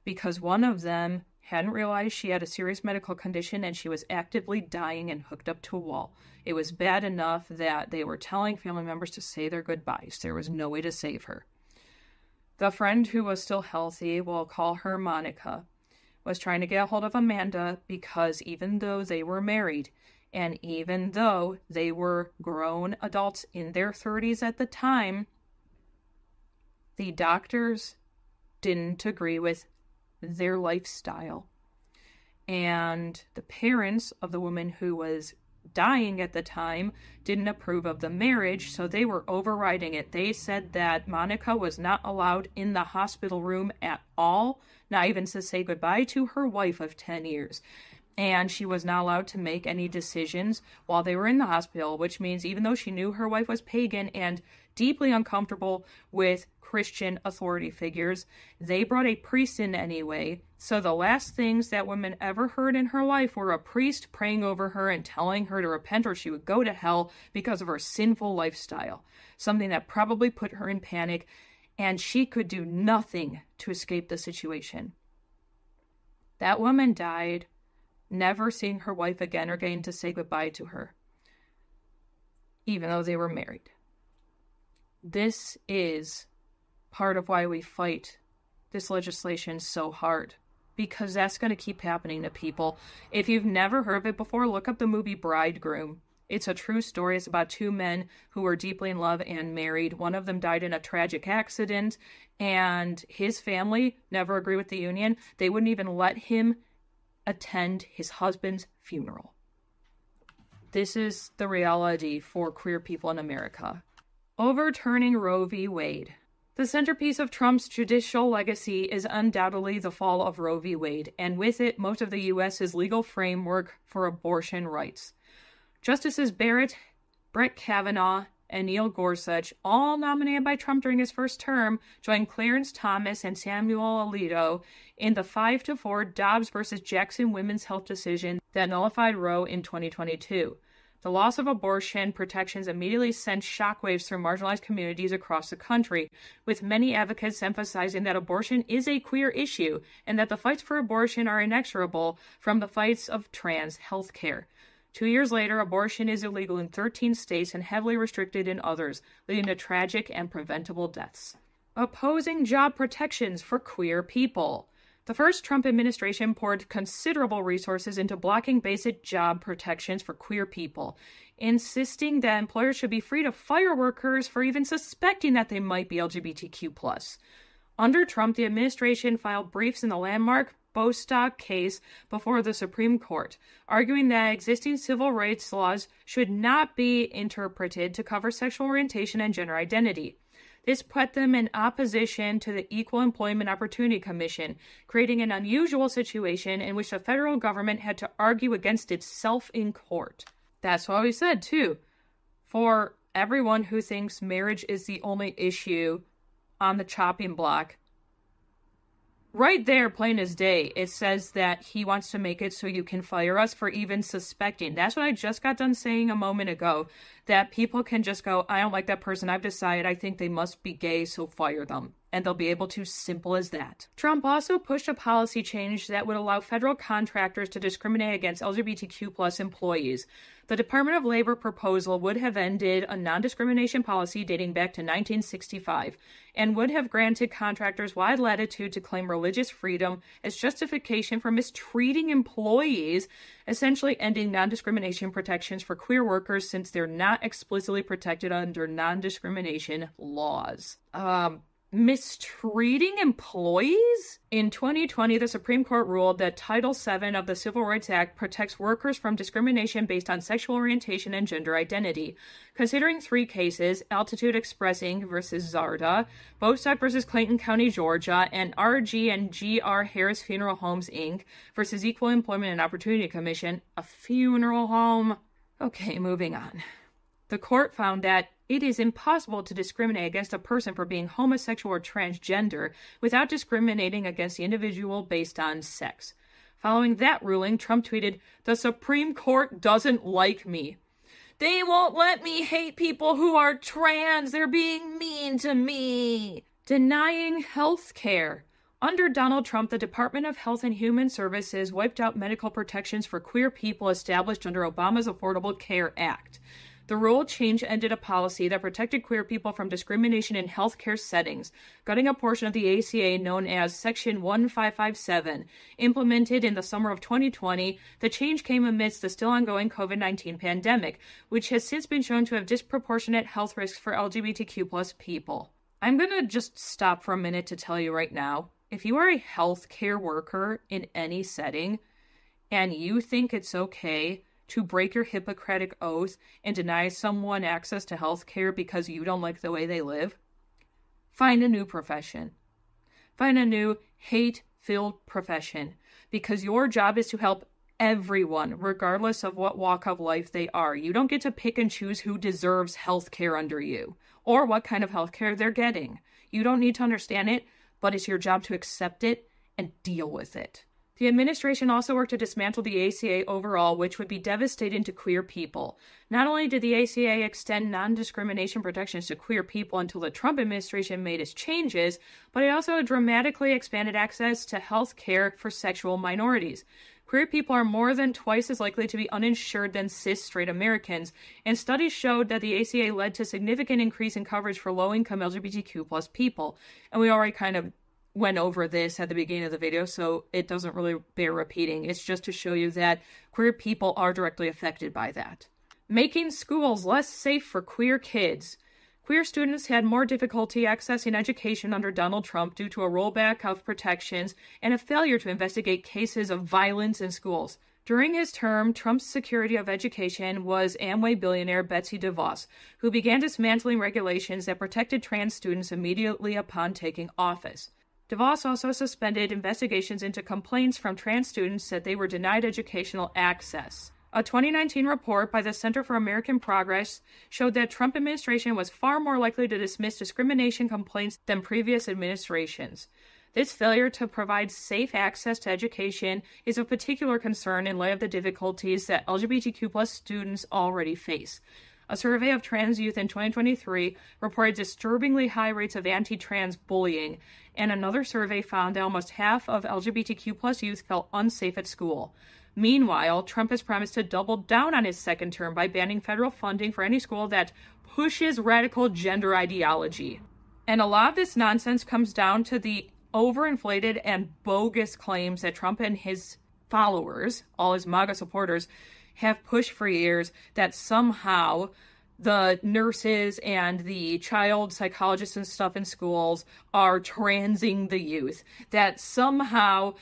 because one of them hadn't realized she had a serious medical condition and she was actively dying and hooked up to a wall. It was bad enough that they were telling family members to say their goodbyes. There was no way to save her. The friend who was still healthy, we'll call her Monica, was trying to get a hold of Amanda because even though they were married and even though they were grown adults in their 30s at the time, the doctors didn't agree with their lifestyle. And the parents of the woman who was dying at the time didn't approve of the marriage, so they were overriding it. They said that Monica was not allowed in the hospital room at all, not even to say goodbye to her wife of 10 years. And she was not allowed to make any decisions while they were in the hospital, which means even though she knew her wife was pagan and deeply uncomfortable with Christian authority figures. They brought a priest in anyway, so the last things that women ever heard in her life were a priest praying over her and telling her to repent or she would go to hell because of her sinful lifestyle, something that probably put her in panic, and she could do nothing to escape the situation. That woman died, never seeing her wife again or getting to say goodbye to her, even though they were married. This is part of why we fight this legislation so hard, because that's going to keep happening to people. If you've never heard of it before, look up the movie Bridegroom. It's a true story. It's about two men who were deeply in love and married. One of them died in a tragic accident, and his family never agreed with the union. They wouldn't even let him attend his husband's funeral. This is the reality for queer people in America. Overturning Roe v. Wade. The centerpiece of Trump's judicial legacy is undoubtedly the fall of Roe v. Wade, and with it, most of the U.S.'s legal framework for abortion rights. Justices Brett Kavanaugh, and Neil Gorsuch, all nominated by Trump during his first term, joined Clarence Thomas and Samuel Alito in the 5-4 Dobbs versus Jackson women's health decision that nullified Roe in 2022. The loss of abortion protections immediately sent shockwaves through marginalized communities across the country, with many advocates emphasizing that abortion is a queer issue and that the fights for abortion are inexorable from the fights of trans health care. 2 years later, abortion is illegal in 13 states and heavily restricted in others, leading to tragic and preventable deaths. Opposing job protections for queer people. The first Trump administration poured considerable resources into blocking basic job protections for queer people, insisting that employers should be free to fire workers for even suspecting that they might be LGBTQ+. Under Trump, the administration filed briefs in the landmark Bostock case before the Supreme Court, arguing that existing civil rights laws should not be interpreted to cover sexual orientation and gender identity. This put them in opposition to the Equal Employment Opportunity Commission, creating an unusual situation in which the federal government had to argue against itself in court. That's what we said, too. For everyone who thinks marriage is the only issue on the chopping block, right there, plain as day, it says that he wants to make it so you can fire us for even suspecting. That's what I just got done saying a moment ago, that people can just go, I don't like that person, I've decided I think they must be gay, so fire them. And they'll be able to, simple as that. Trump also pushed a policy change that would allow federal contractors to discriminate against LGBTQ+ employees. The Department of Labor proposal would have ended a non-discrimination policy dating back to 1965 and would have granted contractors wide latitude to claim religious freedom as justification for mistreating employees, essentially ending non-discrimination protections for queer workers since they're not explicitly protected under non-discrimination laws. Mistreating employees? In 2020, the Supreme Court ruled that Title VII of the Civil Rights Act protects workers from discrimination based on sexual orientation and gender identity. Considering three cases, Altitude Express Inc. versus Zarda, Bostock versus Clayton County, Georgia, and RG and GR Harris Funeral Homes Inc. versus Equal Employment and Opportunity Commission, a funeral home. Okay, moving on. The court found that it is impossible to discriminate against a person for being homosexual or transgender without discriminating against the individual based on sex. Following that ruling, Trump tweeted, "The Supreme Court doesn't like me. They won't let me hate people who are trans. They're being mean to me." Denying health care. Under Donald Trump, the Department of Health and Human Services wiped out medical protections for queer people established under Obama's Affordable Care Act. The rule change ended a policy that protected queer people from discrimination in healthcare settings, gutting a portion of the ACA known as Section 1557. Implemented in the summer of 2020, the change came amidst the still ongoing COVID-19 pandemic, which has since been shown to have disproportionate health risks for LGBTQ+ people. I'm going to just stop for a minute to tell you right now, if you are a healthcare worker in any setting, and you think it's okay to break your Hippocratic oath and deny someone access to health care because you don't like the way they live, find a new profession. Find a new hate-filled profession, because your job is to help everyone, regardless of what walk of life they are. You don't get to pick and choose who deserves health care under you, or what kind of health care they're getting. You don't need to understand it, but it's your job to accept it and deal with it. The administration also worked to dismantle the ACA overall, which would be devastating to queer people. Not only did the ACA extend non-discrimination protections to queer people until the Trump administration made its changes, but it also dramatically expanded access to health care for sexual minorities. Queer people are more than twice as likely to be uninsured than cis straight Americans, and studies showed that the ACA led to significant increase in coverage for low-income LGBTQ plus people. And we already kind of went over this at the beginning of the video, so it doesn't really bear repeating. It's just to show you that queer people are directly affected by that. Making schools less safe for queer kids. Queer students had more difficulty accessing education under Donald Trump due to a rollback of protections and a failure to investigate cases of violence in schools. During his term, Trump's Secretary of Education was Amway billionaire Betsy DeVos, who began dismantling regulations that protected trans students immediately upon taking office. DeVos also suspended investigations into complaints from trans students that they were denied educational access. A 2019 report by the Center for American Progress showed that Trump administration was far more likely to dismiss discrimination complaints than previous administrations. This failure to provide safe access to education is of particular concern in light of the difficulties that LGBTQ+ students already face. A survey of trans youth in 2023 reported disturbingly high rates of anti-trans bullying, and another survey found that almost half of LGBTQ+ youth felt unsafe at school. Meanwhile, Trump has promised to double down on his second term by banning federal funding for any school that pushes radical gender ideology. And a lot of this nonsense comes down to the overinflated and bogus claims that Trump and his followers, all his MAGA supporters, have pushed for years that somehow the nurses and the child psychologists and stuff in schools are transing the youth, that somehow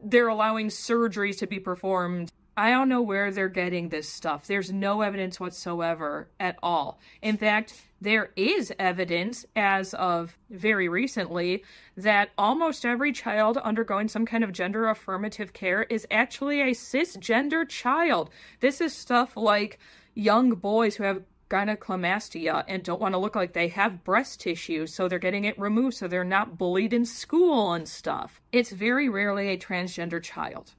they're allowing surgeries to be performed. I don't know where they're getting this stuff. There's no evidence whatsoever at all. In fact, there is evidence as of very recently that almost every child undergoing some kind of gender affirmative care is actually a cisgender child. This is stuff like young boys who have gynecomastia and don't want to look like they have breast tissue, so they're getting it removed so they're not bullied in school and stuff. It's very rarely a transgender child,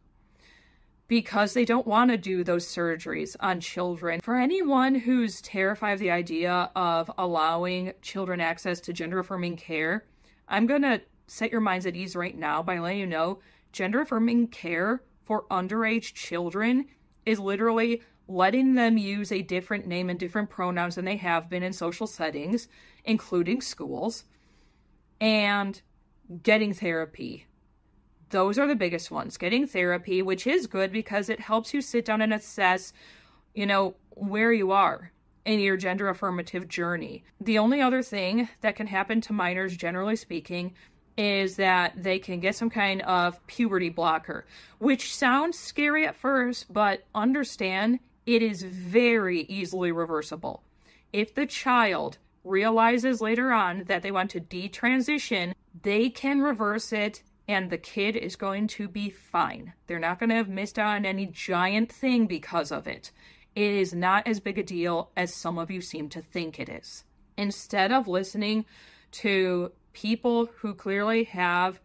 because they don't want to do those surgeries on children. For anyone who's terrified of the idea of allowing children access to gender-affirming care, I'm going to set your minds at ease right now by letting you know gender-affirming care for underage children is literally letting them use a different name and different pronouns than they have been in social settings, including schools, and getting therapy. Those are the biggest ones. Getting therapy, which is good because it helps you sit down and assess, where you are in your gender affirmative journey. The only other thing that can happen to minors, generally speaking, is that they can get some kind of puberty blocker, which sounds scary at first, but understand it is very easily reversible. If the child realizes later on that they want to detransition, they can reverse it and the kid is going to be fine. They're not going to have missed out on any giant thing because of it. It is not as big a deal as some of you seem to think it is. Instead of listening to people who clearly have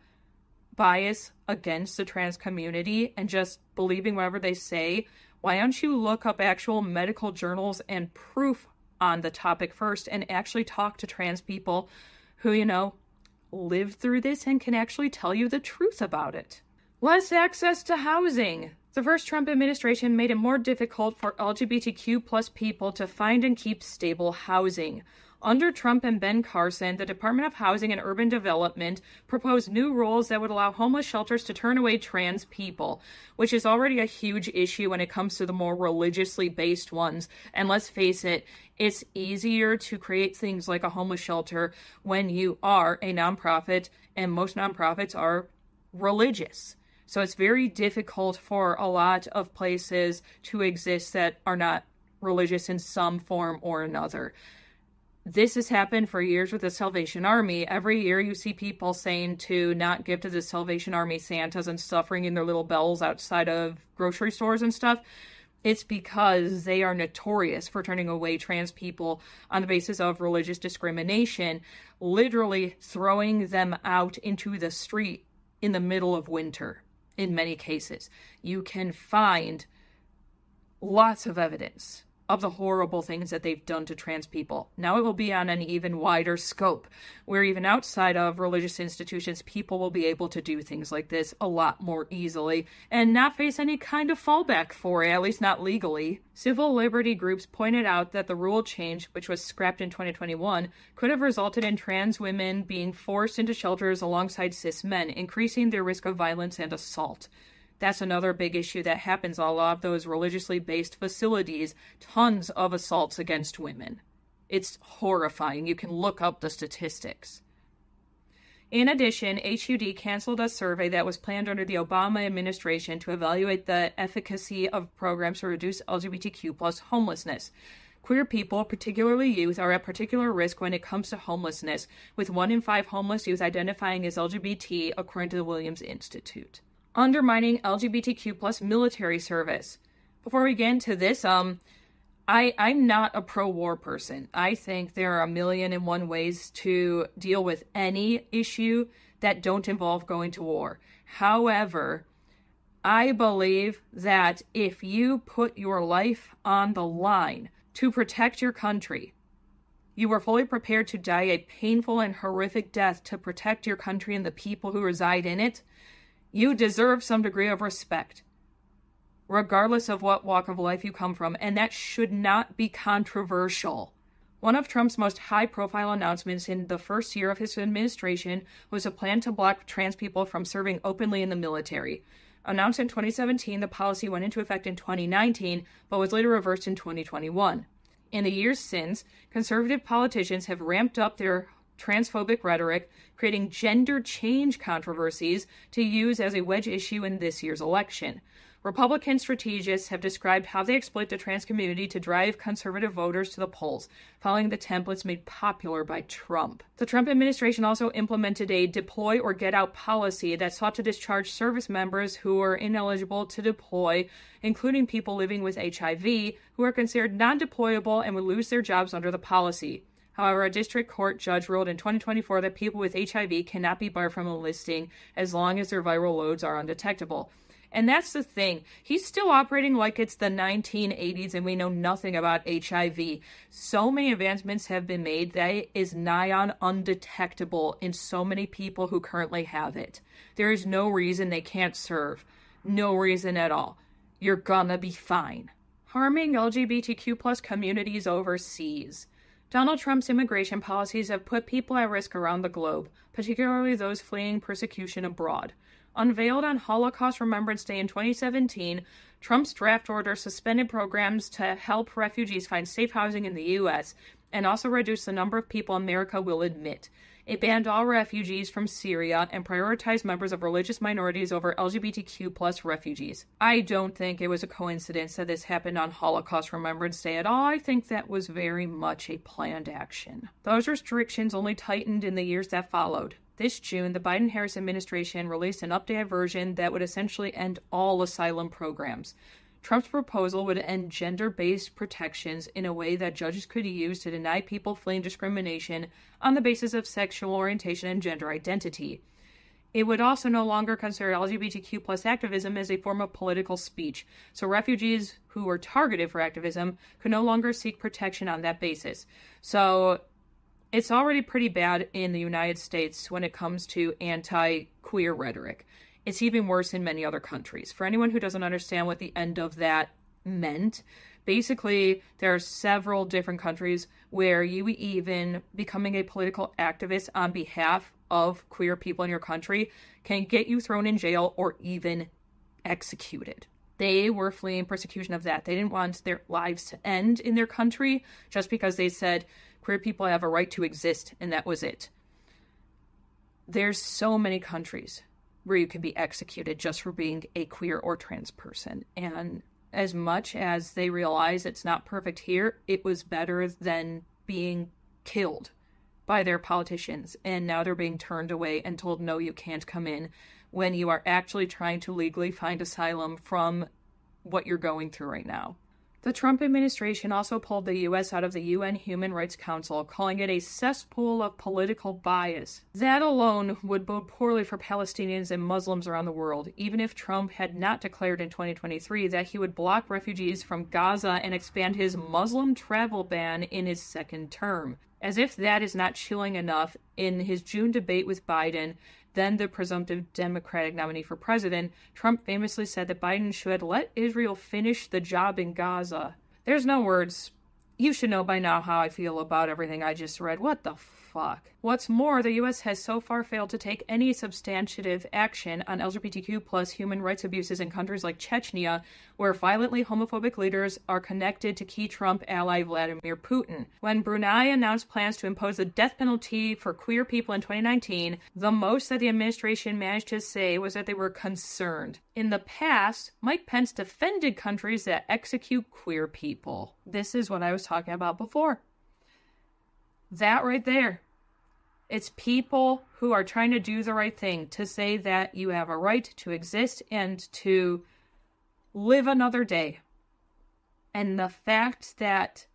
bias against the trans community and just believing whatever they say, why don't you look up actual medical journals and proof on the topic first and actually talk to trans people who, lived through this and can actually tell you the truth about it. Less access to housing. The first Trump administration made it more difficult for LGBTQ plus people to find and keep stable housing. Under Trump and Ben Carson, the Department of Housing and Urban Development proposed new rules that would allow homeless shelters to turn away trans people, which is already a huge issue when it comes to the more religiously based ones. And let's face it, it's easier to create things like a homeless shelter when you are a nonprofit, and most nonprofits are religious. So it's very difficult for a lot of places to exist that are not religious in some form or another. This has happened for years with the Salvation Army. Every year you see people saying to not give to the Salvation Army Santas and stuff, ringing their little bells outside of grocery stores and stuff. It's because they are notorious for turning away trans people on the basis of religious discrimination, literally throwing them out into the street in the middle of winter, in many cases. You can find lots of evidence of the horrible things that they've done to trans people. Now it will be on an even wider scope, where even outside of religious institutions, people will be able to do things like this a lot more easily and not face any kind of fallback for it, at least not legally. Civil liberty groups pointed out that the rule change, which was scrapped in 2021, could have resulted in trans women being forced into shelters alongside cis men, increasing their risk of violence and assault. That's another big issue that happens. A lot of those religiously based facilities, tons of assaults against women. It's horrifying. You can look up the statistics. In addition, HUD canceled a survey that was planned under the Obama administration to evaluate the efficacy of programs to reduce LGBTQ+ homelessness. Queer people, particularly youth, are at particular risk when it comes to homelessness, with 1 in 5 homeless youth identifying as LGBT, according to the Williams Institute. Undermining LGBTQ+ military service. Before we get into this, I'm not a pro-war person. I think there are 1,000,001 ways to deal with any issue that don't involve going to war. However, I believe that if you put your life on the line to protect your country, you are fully prepared to die a painful and horrific death to protect your country and the people who reside in it, you deserve some degree of respect, regardless of what walk of life you come from, and that should not be controversial. One of Trump's most high-profile announcements in the first year of his administration was a plan to block trans people from serving openly in the military. Announced in 2017, the policy went into effect in 2019, but was later reversed in 2021. In the years since, conservative politicians have ramped up their transphobic rhetoric, creating gender change controversies to use as a wedge issue in this year's election. Republican strategists have described how they exploit the trans community to drive conservative voters to the polls, following the templates made popular by Trump. The Trump administration also implemented a deploy or get out policy that sought to discharge service members who are ineligible to deploy, including people living with HIV, who are considered non-deployable and would lose their jobs under the policy. However, a district court judge ruled in 2024 that people with HIV cannot be barred from enlisting as long as their viral loads are undetectable. And that's the thing. He's still operating like it's the 1980s and we know nothing about HIV. So many advancements have been made that it is nigh on undetectable in so many people who currently have it. There is no reason they can't serve. No reason at all. You're gonna be fine. Harming LGBTQ+ communities overseas. Donald Trump's immigration policies have put people at risk around the globe, particularly those fleeing persecution abroad. Unveiled on Holocaust Remembrance Day in 2017, Trump's draft order suspended programs to help refugees find safe housing in the U.S. and also reduced the number of people America will admit. It banned all refugees from Syria and prioritized members of religious minorities over LGBTQ+ refugees. I don't think it was a coincidence that this happened on Holocaust Remembrance Day at all. I think that was very much a planned action. Those restrictions only tightened in the years that followed. This June, the Biden-Harris administration released an updated version that would essentially end all asylum programs. Trump's proposal would end gender-based protections in a way that judges could use to deny people fleeing discrimination on the basis of sexual orientation and gender identity. It would also no longer consider LGBTQ+ activism as a form of political speech, so refugees who were targeted for activism could no longer seek protection on that basis. So it's already pretty bad in the United States when it comes to anti-queer rhetoric. It's even worse in many other countries. For anyone who doesn't understand what the end of that meant, basically there are several different countries where you even becoming a political activist on behalf of queer people in your country can get you thrown in jail or even executed. They were fleeing persecution of that. They didn't want their lives to end in their country just because they said queer people have a right to exist, and that was it. There's so many countries where you can be executed just for being a queer or trans person. And as much as they realize it's not perfect here, it was better than being killed by their politicians. And now they're being turned away and told, no, you can't come in, when you are actually trying to legally find asylum from what you're going through right now. The Trump administration also pulled the U.S. out of the UN Human Rights Council, calling it a cesspool of political bias. That alone would bode poorly for Palestinians and Muslims around the world, even if Trump had not declared in 2023 that he would block refugees from Gaza and expand his Muslim travel ban in his second term. As if that is not chilling enough, in his June debate with Biden, then the presumptive Democratic nominee for president, Trump famously said that Biden should let Israel finish the job in Gaza. There's no words. You should know by now how I feel about everything I just read. What the fuck? What's more, the U.S. has so far failed to take any substantive action on LGBTQ plus human rights abuses in countries like Chechnya, where violently homophobic leaders are connected to key Trump ally Vladimir Putin. When Brunei announced plans to impose the death penalty for queer people in 2019, the most that the administration managed to say was that they were concerned. In the past, Mike Pence defended countries that execute queer people. This is what I was talking about before. That right there. It's people who are trying to do the right thing, to say that you have a right to exist and to live another day. And the fact that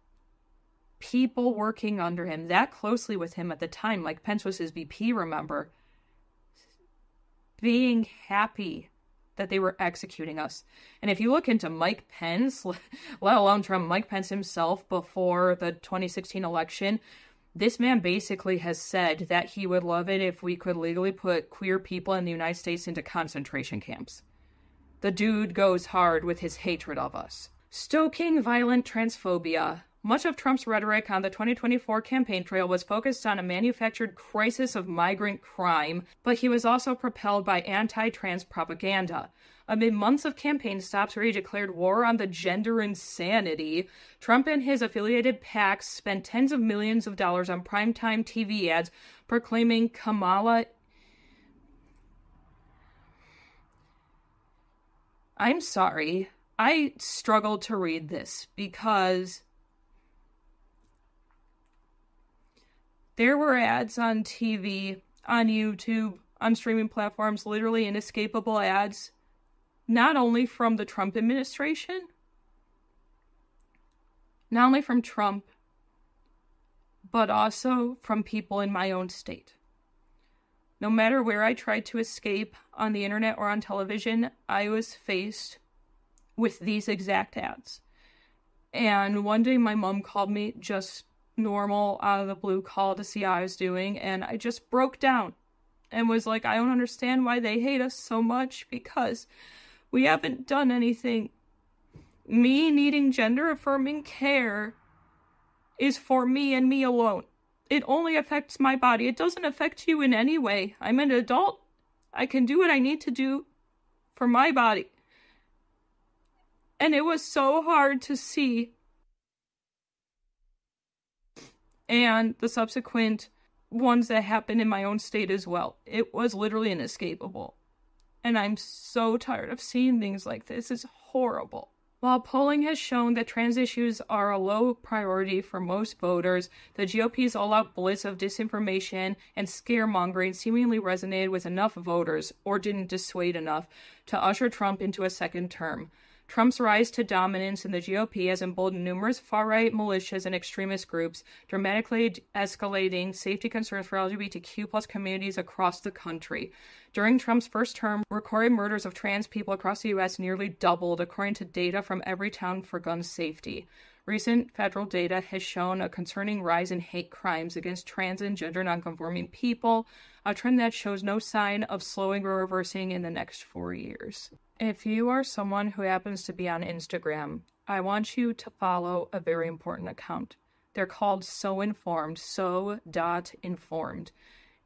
people working under him, that closely with him at the time, like Pence was his VP, remember, being happy that they were executing us. And if you look into Mike Pence, let alone from Mike Pence himself before the 2016 election, this man basically has said that he would love it if we could legally put queer people in the United States into concentration camps. The dude goes hard with his hatred of us. Stoking violent transphobia. Much of Trump's rhetoric on the 2024 campaign trail was focused on a manufactured crisis of migrant crime, but he was also propelled by anti-trans propaganda. Amid months of campaign stops where he declared war on the gender insanity, Trump and his affiliated PACs spent tens of millions of dollars on primetime TV ads proclaiming Kamala. I'm sorry. I struggled to read this because there were ads on TV, on YouTube, on streaming platforms, literally inescapable ads, not only from the Trump administration, not only from Trump, but also from people in my own state. No matter where I tried to escape on the internet or on television, I was faced with these exact ads. And one day my mom called me, just normal, out of the blue call, to see how I was doing, and I just broke down and was like, I don't understand why they hate us so much, because we haven't done anything. Me needing gender-affirming care is for me and me alone. It only affects my body. It doesn't affect you in any way. I'm an adult. I can do what I need to do for my body. And it was so hard to see. And the subsequent ones that happened in my own state as well. It was literally inescapable. And I'm so tired of seeing things like this. It's horrible. While polling has shown that trans issues are a low priority for most voters, the GOP's all-out blitz of disinformation and scaremongering seemingly resonated with enough voters, or didn't dissuade enough, to usher Trump into a second term. Trump's rise to dominance in the GOP has emboldened numerous far-right militias and extremist groups, dramatically escalating safety concerns for LGBTQ plus communities across the country. During Trump's first term, recorded murders of trans people across the U.S. nearly doubled, according to data from Everytown for Gun Safety. Recent federal data has shown a concerning rise in hate crimes against trans and gender nonconforming people, a trend that shows no sign of slowing or reversing in the next 4 years. If you are someone who happens to be on Instagram, I want you to follow a very important account. They're called So.Informed, so.informed,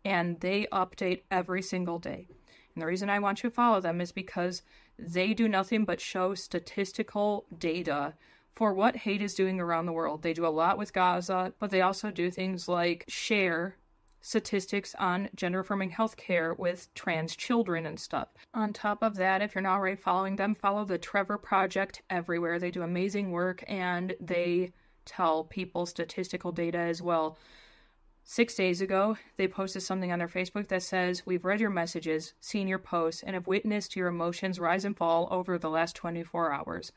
and they update every single day. And the reason I want you to follow them is because they do nothing but show statistical data for what hate is doing around the world. They do a lot with Gaza, but they also do things like share statistics on gender-affirming healthcare with trans children and stuff. On top of that, if you're not already following them, follow the Trevor Project everywhere. They do amazing work, and they tell people statistical data as well. 6 days ago, they posted something on their Facebook that says, "We've read your messages, seen your posts, and have witnessed your emotions rise and fall over the last 24 hours.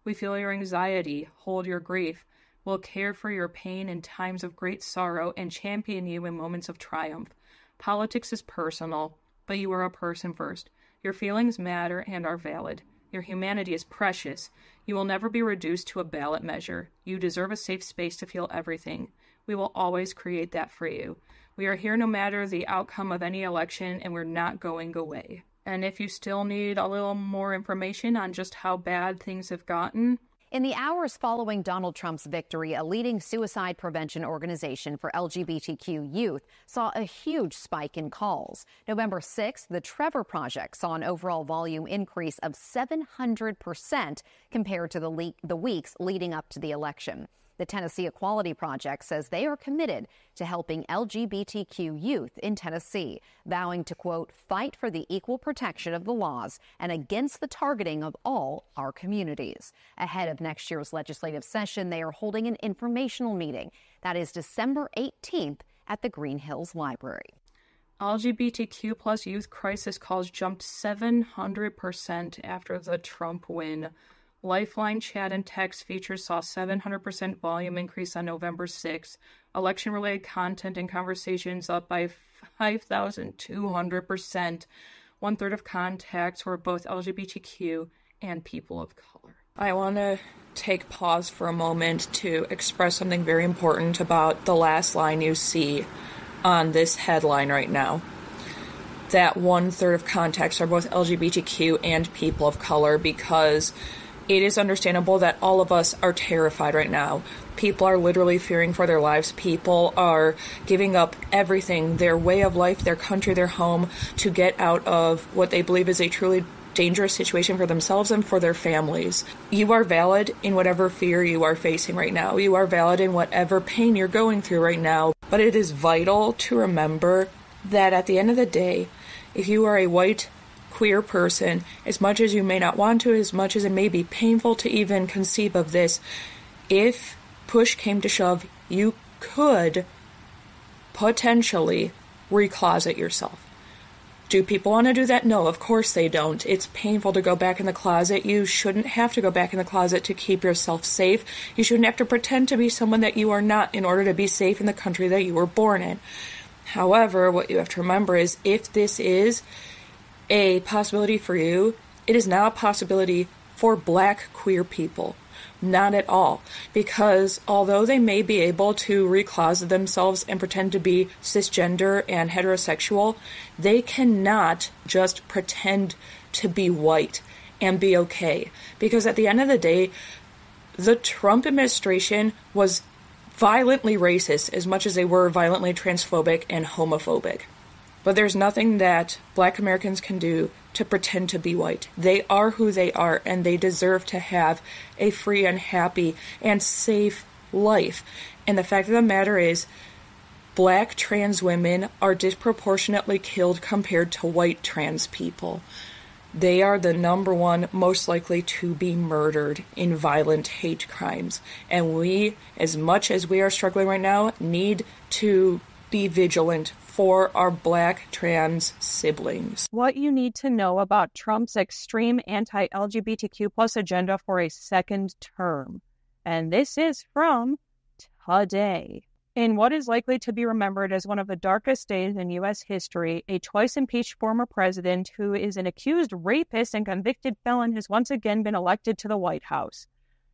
We feel your anxiety, hold your grief. We'll care for your pain in times of great sorrow and champion you in moments of triumph. Politics is personal, but you are a person first. Your feelings matter and are valid. Your humanity is precious. You will never be reduced to a ballot measure. You deserve a safe space to feel everything. We will always create that for you. We are here no matter the outcome of any election, and we're not going away." And if you still need a little more information on just how bad things have gotten, in the hours following Donald Trump's victory, a leading suicide prevention organization for LGBTQ youth saw a huge spike in calls. November 6th, the Trevor Project saw an overall volume increase of 700% compared to the weeks leading up to the election. The Tennessee Equality Project says they are committed to helping LGBTQ youth in Tennessee, vowing to, quote, fight for the equal protection of the laws and against the targeting of all our communities. Ahead of next year's legislative session, they are holding an informational meeting. That is December 18th at the Green Hills Library. LGBTQ plus youth crisis calls jumped 700% after the Trump win. Lifeline chat and text features saw 700% volume increase on November 6th. Election-related content and conversations up by 5,200%. One-third of contacts were both LGBTQ and people of color. I want to take pause for a moment to express something very important about the last line you see on this headline right now. That one-third of contacts are both LGBTQ and people of color, because it is understandable that all of us are terrified right now. People are literally fearing for their lives. People are giving up everything, their way of life, their country, their home, to get out of what they believe is a truly dangerous situation for themselves and for their families. You are valid in whatever fear you are facing right now. You are valid in whatever pain you're going through right now. But it is vital to remember that at the end of the day, if you are a white queer person, as much as you may not want to, as much as it may be painful to even conceive of this, if push came to shove, you could potentially recloset yourself. Do people want to do that? No, of course they don't. It's painful to go back in the closet. You shouldn't have to go back in the closet to keep yourself safe. You shouldn't have to pretend to be someone that you are not in order to be safe in the country that you were born in. However, what you have to remember is, if this is a possibility for you, it is not a possibility for Black queer people. Not at all. Because although they may be able to recloset themselves and pretend to be cisgender and heterosexual, they cannot just pretend to be white and be okay. Because at the end of the day, the Trump administration was violently racist as much as they were violently transphobic and homophobic. But there's nothing that Black Americans can do to pretend to be white. They are who they are, and they deserve to have a free and happy and safe life. And the fact of the matter is, Black trans women are disproportionately killed compared to white trans people. They are the number one most likely to be murdered in violent hate crimes. And we, as much as we are struggling right now, need to be vigilant for our Black trans siblings. What you need to know about Trump's extreme anti-LGBTQ plus agenda for a second term. And this is from today. In what is likely to be remembered as one of the darkest days in U.S. history, a twice-impeached former president who is an accused rapist and convicted felon has once again been elected to the White House.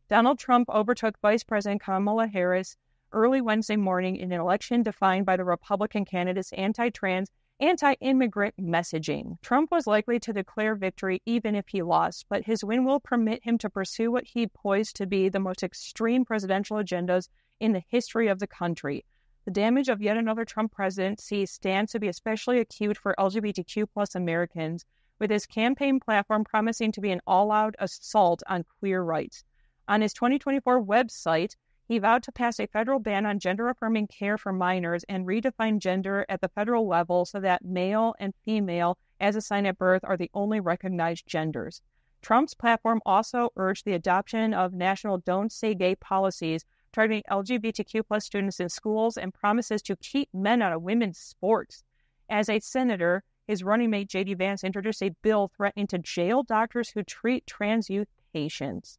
Donald Trump overtook Vice President Kamala Harris early Wednesday morning in an election defined by the Republican candidate's anti-trans, anti-immigrant messaging. Trump was likely to declare victory even if he lost, but his win will permit him to pursue what he poised to be the most extreme presidential agendas in the history of the country. The damage of yet another Trump presidency stands to be especially acute for LGBTQ plus Americans, with his campaign platform promising to be an all-out assault on queer rights. On his 2024 website, he vowed to pass a federal ban on gender-affirming care for minors and redefine gender at the federal level so that male and female, as assigned at birth, are the only recognized genders. Trump's platform also urged the adoption of national Don't Say Gay policies targeting LGBTQ plus students in schools and promises to keep men out of women's sports. As a senator, his running mate J.D. Vance introduced a bill threatening to jail doctors who treat trans youth patients.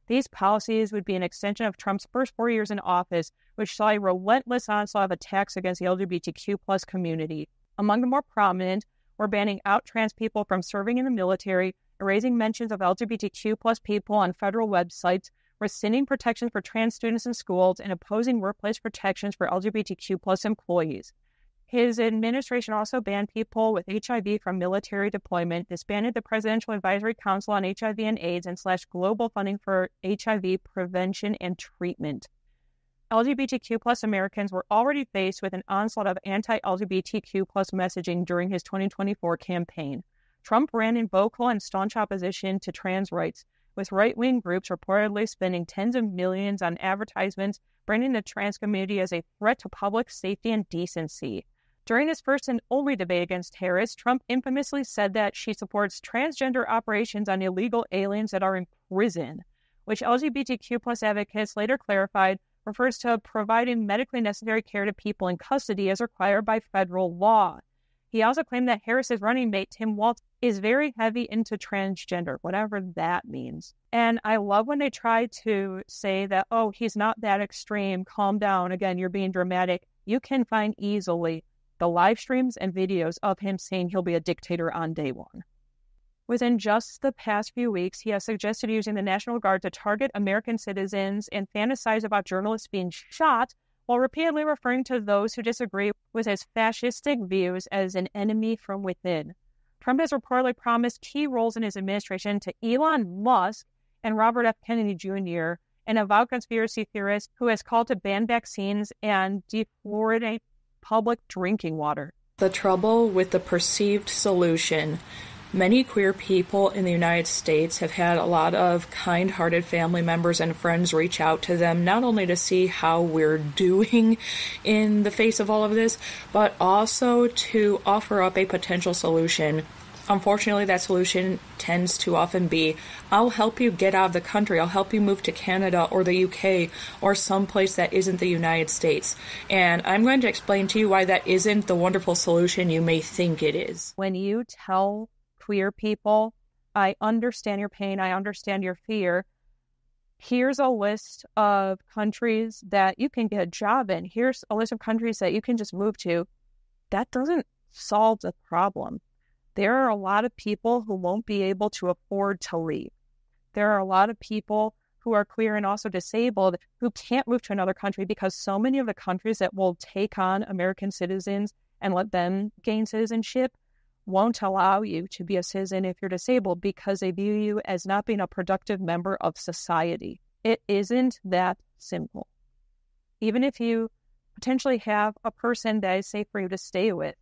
These policies would be an extension of Trump's first 4 years in office, which saw a relentless onslaught of attacks against the LGBTQ plus community. Among the more prominent were banning out trans people from serving in the military, erasing mentions of LGBTQ plus people on federal websites, rescinding protections for trans students in schools, and opposing workplace protections for LGBTQ plus employees. His administration also banned people with HIV from military deployment, disbanded the Presidential Advisory Council on HIV and AIDS, and slashed global funding for HIV prevention and treatment. LGBTQ plus Americans were already faced with an onslaught of anti-LGBTQ plus messaging during his 2024 campaign. Trump ran in vocal and staunch opposition to trans rights, with right-wing groups reportedly spending tens of millions on advertisements, branding the trans community as a threat to public safety and decency. During his first and only debate against Harris, Trump infamously said that she supports transgender operations on illegal aliens that are in prison, which LGBTQ plus advocates later clarified refers to providing medically necessary care to people in custody as required by federal law. He also claimed that Harris's running mate, Tim Walz, is very heavy into transgender, whatever that means. And I love when they try to say that, oh, he's not that extreme, calm down, again, you're being dramatic. You can find easily the live streams and videos of him saying he'll be a dictator on day one. Within just the past few weeks, he has suggested using the National Guard to target American citizens and fantasize about journalists being shot, while repeatedly referring to those who disagree with his fascistic views as an enemy from within. Trump has reportedly promised key roles in his administration to Elon Musk and Robert F. Kennedy Jr., an avowed conspiracy theorist who has called to ban vaccines and defluoridate public drinking water. The trouble with the perceived solution. Many queer people in the United States have had a lot of kind-hearted family members and friends reach out to them, not only to see how we're doing in the face of all of this, but also to offer up a potential solution. Unfortunately, that solution tends to often be, I'll help you get out of the country, I'll help you move to Canada or the UK or someplace that isn't the United States. And I'm going to explain to you why that isn't the wonderful solution you may think it is. When you tell queer people, I understand your pain, I understand your fear, here's a list of countries that you can get a job in, here's a list of countries that you can just move to, that doesn't solve the problem. There are a lot of people who won't be able to afford to leave. There are a lot of people who are queer and also disabled who can't move to another country because so many of the countries that will take on American citizens and let them gain citizenship won't allow you to be a citizen if you're disabled because they view you as not being a productive member of society. It isn't that simple. Even if you potentially have a person that is safe for you to stay with,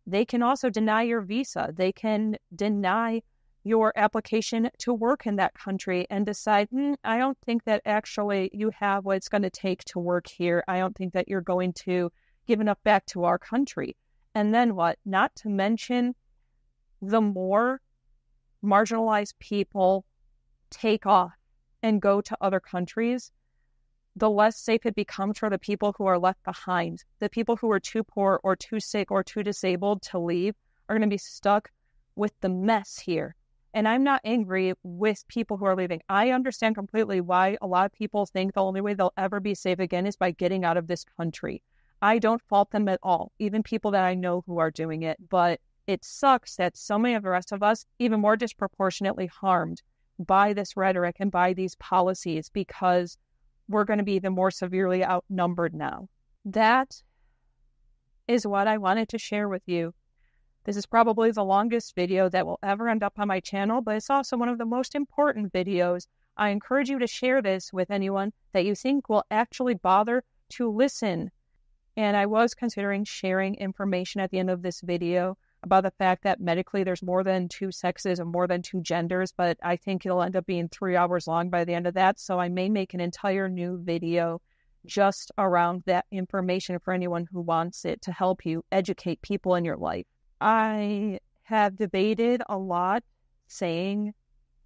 they can also deny your visa. They can deny your application to work in that country and decide, I don't think that actually you have what it's going to take to work here. I don't think that you're going to give enough back to our country. And then what? Not to mention, the more marginalized people take off and go to other countries, the less safe it becomes for the people who are left behind. The people who are too poor or too sick or too disabled to leave are going to be stuck with the mess here. And I'm not angry with people who are leaving. I understand completely why a lot of people think the only way they'll ever be safe again is by getting out of this country. I don't fault them at all, even people that I know who are doing it. But it sucks that so many of the rest of us, even more disproportionately harmed by this rhetoric and by these policies because we're going to be even more severely outnumbered now. That is what I wanted to share with you. This is probably the longest video that will ever end up on my channel, but it's also one of the most important videos. I encourage you to share this with anyone that you think will actually bother to listen. And I was considering sharing information at the end of this video about the fact that medically there's more than two sexes and more than two genders, but I think it'll end up being 3 hours long by the end of that. So I may make an entire new video just around that information for anyone who wants it to help you educate people in your life. I have debated a lot saying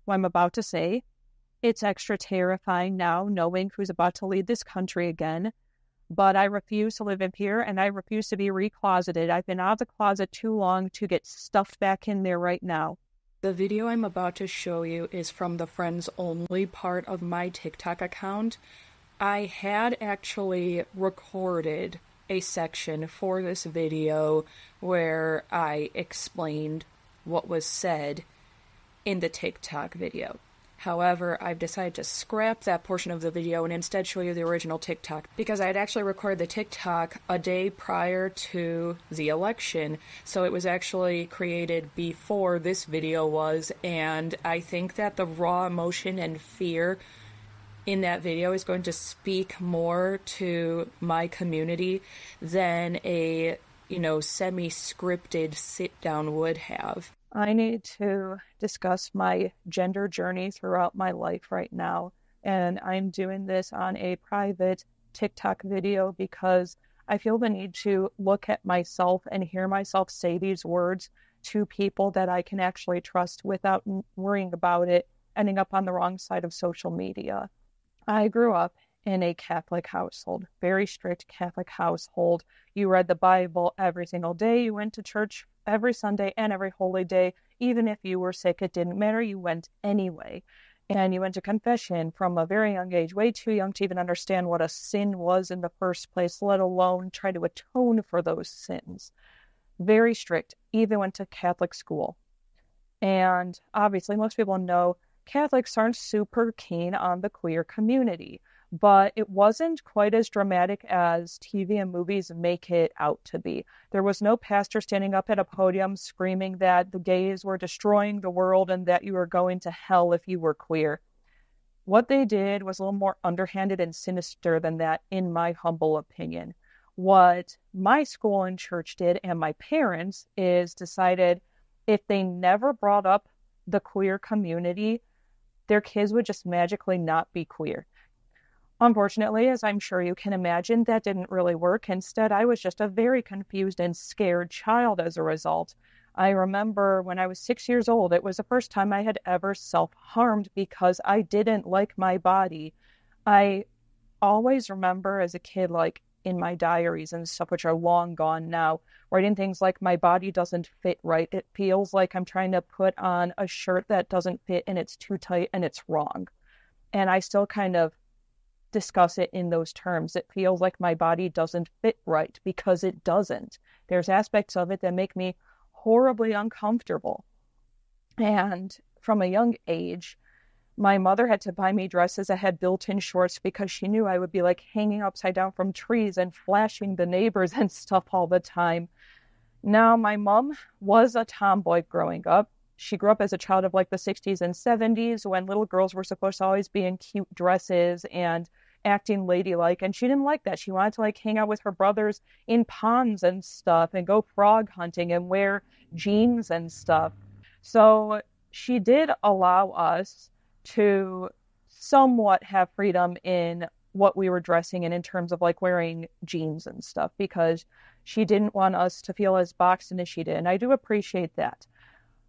what I'm about to say, It's extra terrifying now knowing who's about to lead this country again. But I refuse to live in fear, and I refuse to be recloseted. I've been out of the closet too long to get stuffed back in there right now. The video I'm about to show you is from the friends only part of my TikTok account. I had actually recorded a section for this video where I explained what was said in the TikTok video. However, I've decided to scrap that portion of the video and instead show you the original TikTok because I had actually recorded the TikTok a day prior to the election, so it was actually created before this video was, and I think that the raw emotion and fear in that video is going to speak more to my community than a, semi-scripted sit-down would have. I need to discuss my gender journey throughout my life right now, and I'm doing this on a private TikTok video because I feel the need to look at myself and hear myself say these words to people that I can actually trust without worrying about it ending up on the wrong side of social media. I grew up in a Catholic household, very strict Catholic household. You read the Bible every single day. You went to church every Sunday and every holy day. Even if you were sick, it didn't matter. You went anyway. And you went to confession from a very young age, way too young to even understand what a sin was in the first place, let alone try to atone for those sins. Very strict. Even went to Catholic school. And obviously, most people know Catholics aren't super keen on the queer community, but it wasn't quite as dramatic as TV and movies make it out to be. There was no pastor standing up at a podium screaming that the gays were destroying the world and that you were going to hell if you were queer. What they did was a little more underhanded and sinister than that, in my humble opinion. What my school and church did, and my parents, is decided if they never brought up the queer community, their kids would just magically not be queer. Unfortunately, as I'm sure you can imagine, that didn't really work. Instead, I was just a very confused and scared child as a result. I remember when I was 6 years old, it was the first time I had ever self-harmed because I didn't like my body. I always remember as a kid, like in my diaries and stuff, which are long gone now, writing things like, my body doesn't fit right. It feels like I'm trying to put on a shirt that doesn't fit and it's too tight and it's wrong. And I still kind of discuss it in those terms. It feels like my body doesn't fit right because it doesn't. There's aspects of it that make me horribly uncomfortable. And from a young age, my mother had to buy me dresses that had built-in shorts because she knew I would be like hanging upside down from trees and flashing the neighbors and stuff all the time. Now, my mom was a tomboy growing up. She grew up as a child of like the 60s and 70s when little girls were supposed to always be in cute dresses and acting ladylike. And she didn't like that. She wanted to like hang out with her brothers in ponds and stuff and go frog hunting and wear jeans and stuff. So she did allow us to somewhat have freedom in what we were dressing in terms of like wearing jeans and stuff because she didn't want us to feel as boxed in as she did. And I do appreciate that.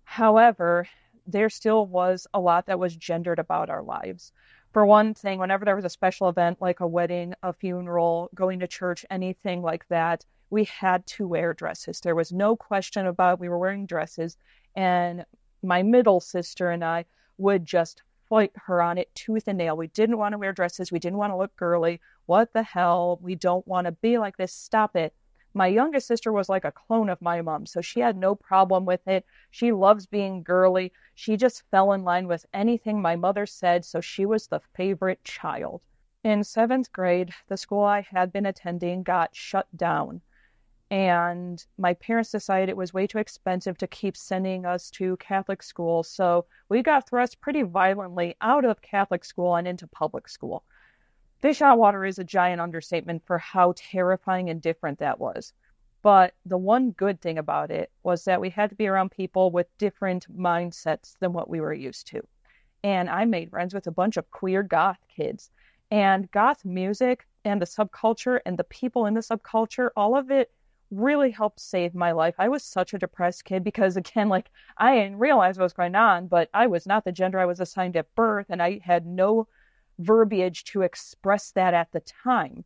However, there still was a lot that was gendered about our lives. For one thing, whenever there was a special event like a wedding, a funeral, going to church, anything like that, we had to wear dresses. There was no question about it. We were wearing dresses. And my middle sister and I would just fight her on it tooth and nail. We didn't want to wear dresses. We didn't want to look girly. What the hell? We don't want to be like this. Stop it. My youngest sister was like a clone of my mom, so she had no problem with it. She loves being girly. She just fell in line with anything my mother said, so she was the favorite child. In 7th grade, the school I had been attending got shut down, and my parents decided it was way too expensive to keep sending us to Catholic school, so we got thrust pretty violently out of Catholic school and into public school. Fish out of water is a giant understatement for how terrifying and different that was. But the one good thing about it was that we had to be around people with different mindsets than what we were used to. And I made friends with a bunch of queer goth kids. And goth music and the subculture and the people in the subculture, all of it really helped save my life. I was such a depressed kid because, again, like, I didn't realize what was going on, but I was not the gender I was assigned at birth, and I had no verbiage to express that at the time.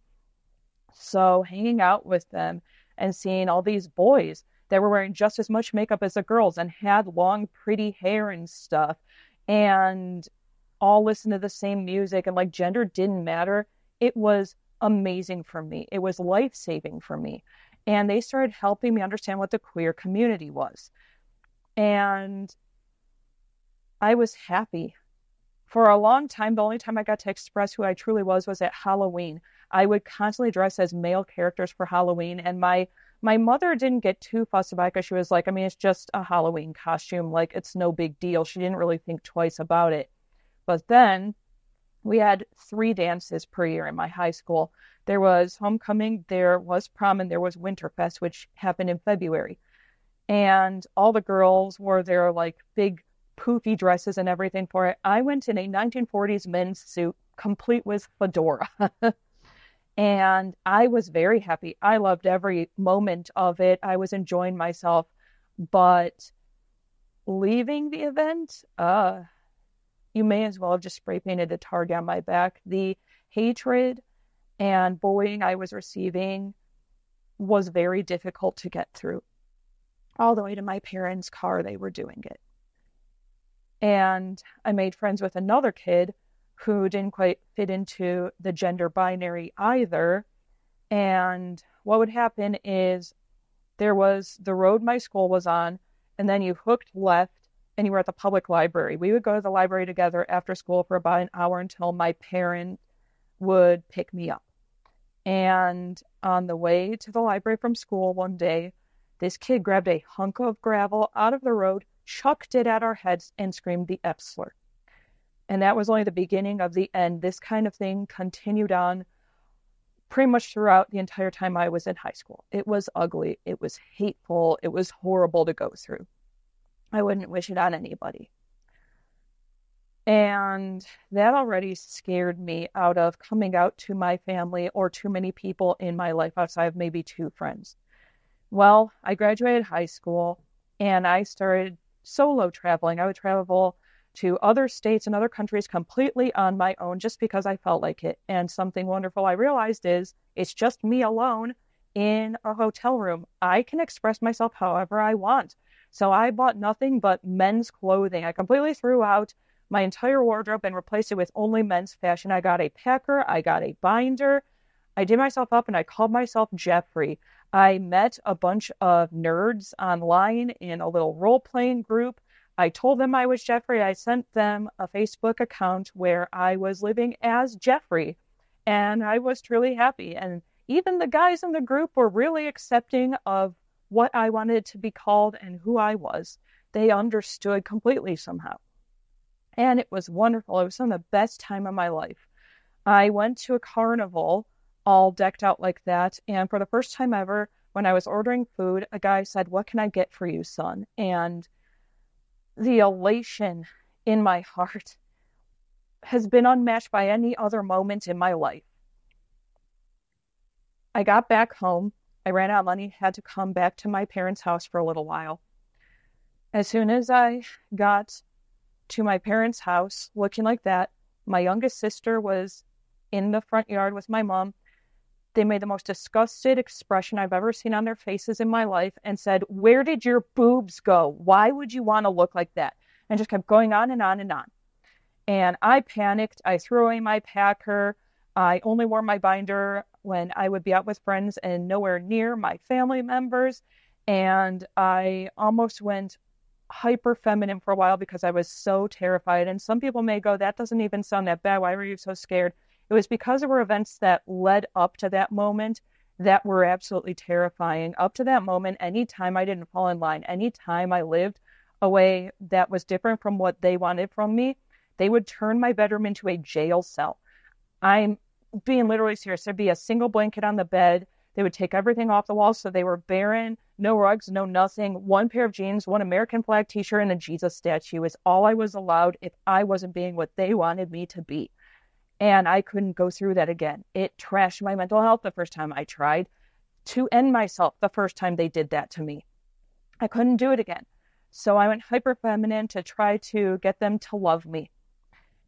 So hanging out with them and seeing all these boys that were wearing just as much makeup as the girls and had long, pretty hair and stuff, and all listen to the same music, and like gender didn't matter, it was amazing for me. It was life-saving for me. And they started helping me understand what the queer community was. And I was happy. For a long time, the only time I got to express who I truly was at Halloween. I would constantly dress as male characters for Halloween, and my mother didn't get too fussed about it because she was like, I mean, it's just a Halloween costume. Like, it's no big deal. She didn't really think twice about it. But then we had 3 dances per year in my high school. There was homecoming, there was prom, and there was Winterfest, which happened in February. And all the girls wore their like big poofy dresses and everything for it. I went in a 1940s men's suit, complete with fedora. And I was very happy. I loved every moment of it. I was enjoying myself. But leaving the event, you may as well have just spray painted a target on my back. The hatred and bullying I was receiving was very difficult to get through. All the way to my parents' car, they were doing it. And I made friends with another kid who didn't quite fit into the gender binary either. And what would happen is there was the road my school was on, and then you hooked left and you were at the public library. We would go to the library together after school for about an hour until my parent would pick me up. And on the way to the library from school one day, this kid grabbed a hunk of gravel out of the road, chucked it at our heads, and screamed the F slur. And that was only the beginning of the end. This kind of thing continued on pretty much throughout the entire time I was in high school. It was ugly. It was hateful. It was horrible to go through. I wouldn't wish it on anybody. And that already scared me out of coming out to my family or too many people in my life outside of maybe 2 friends. Well, I graduated high school and I started solo traveling. I would travel to other states and other countries completely on my own just because I felt like it. And something wonderful I realized is it's just me alone in a hotel room. I can express myself however I want. So I bought nothing but men's clothing. I completely threw out my entire wardrobe and replaced it with only men's fashion. I got a packer, I got a binder, I did myself up and I called myself Jeffrey. I met a bunch of nerds online in a little role-playing group. I told them I was Jeffrey. I sent them a Facebook account where I was living as Jeffrey, and I was truly happy. And even the guys in the group were really accepting of what I wanted to be called and who I was. They understood completely somehow. And it was wonderful. It was some of the best time of my life. I went to a carnival all decked out like that. And for the first time ever, when I was ordering food, a guy said, "What can I get for you, son?" And the elation in my heart has been unmatched by any other moment in my life. I got back home. I ran out of money, had to come back to my parents' house for a little while. As soon as I got to my parents' house looking like that, my youngest sister was in the front yard with my mom. They made the most disgusted expression I've ever seen on their faces in my life and said, "Where did your boobs go? Why would you want to look like that?" And just kept going on and on and on. And I panicked. I threw away my packer. I only wore my binder when I would be out with friends and nowhere near my family members. And I almost went hyper feminine for a while because I was so terrified. And some people may go, "That doesn't even sound that bad. Why were you so scared?" It was because there were events that led up to that moment that were absolutely terrifying. Up to that moment, anytime I didn't fall in line, anytime I lived a way that was different from what they wanted from me, they would turn my bedroom into a jail cell. I'm being literally serious. There'd be a single blanket on the bed. They would take everything off the walls so they were barren, no rugs, no nothing. 1 pair of jeans, 1 American flag t-shirt, and a Jesus statue is all I was allowed if I wasn't being what they wanted me to be. And I couldn't go through that again. It trashed my mental health the first time I tried. to end myself the first time they did that to me. I couldn't do it again. So I went hyper feminine to try to get them to love me.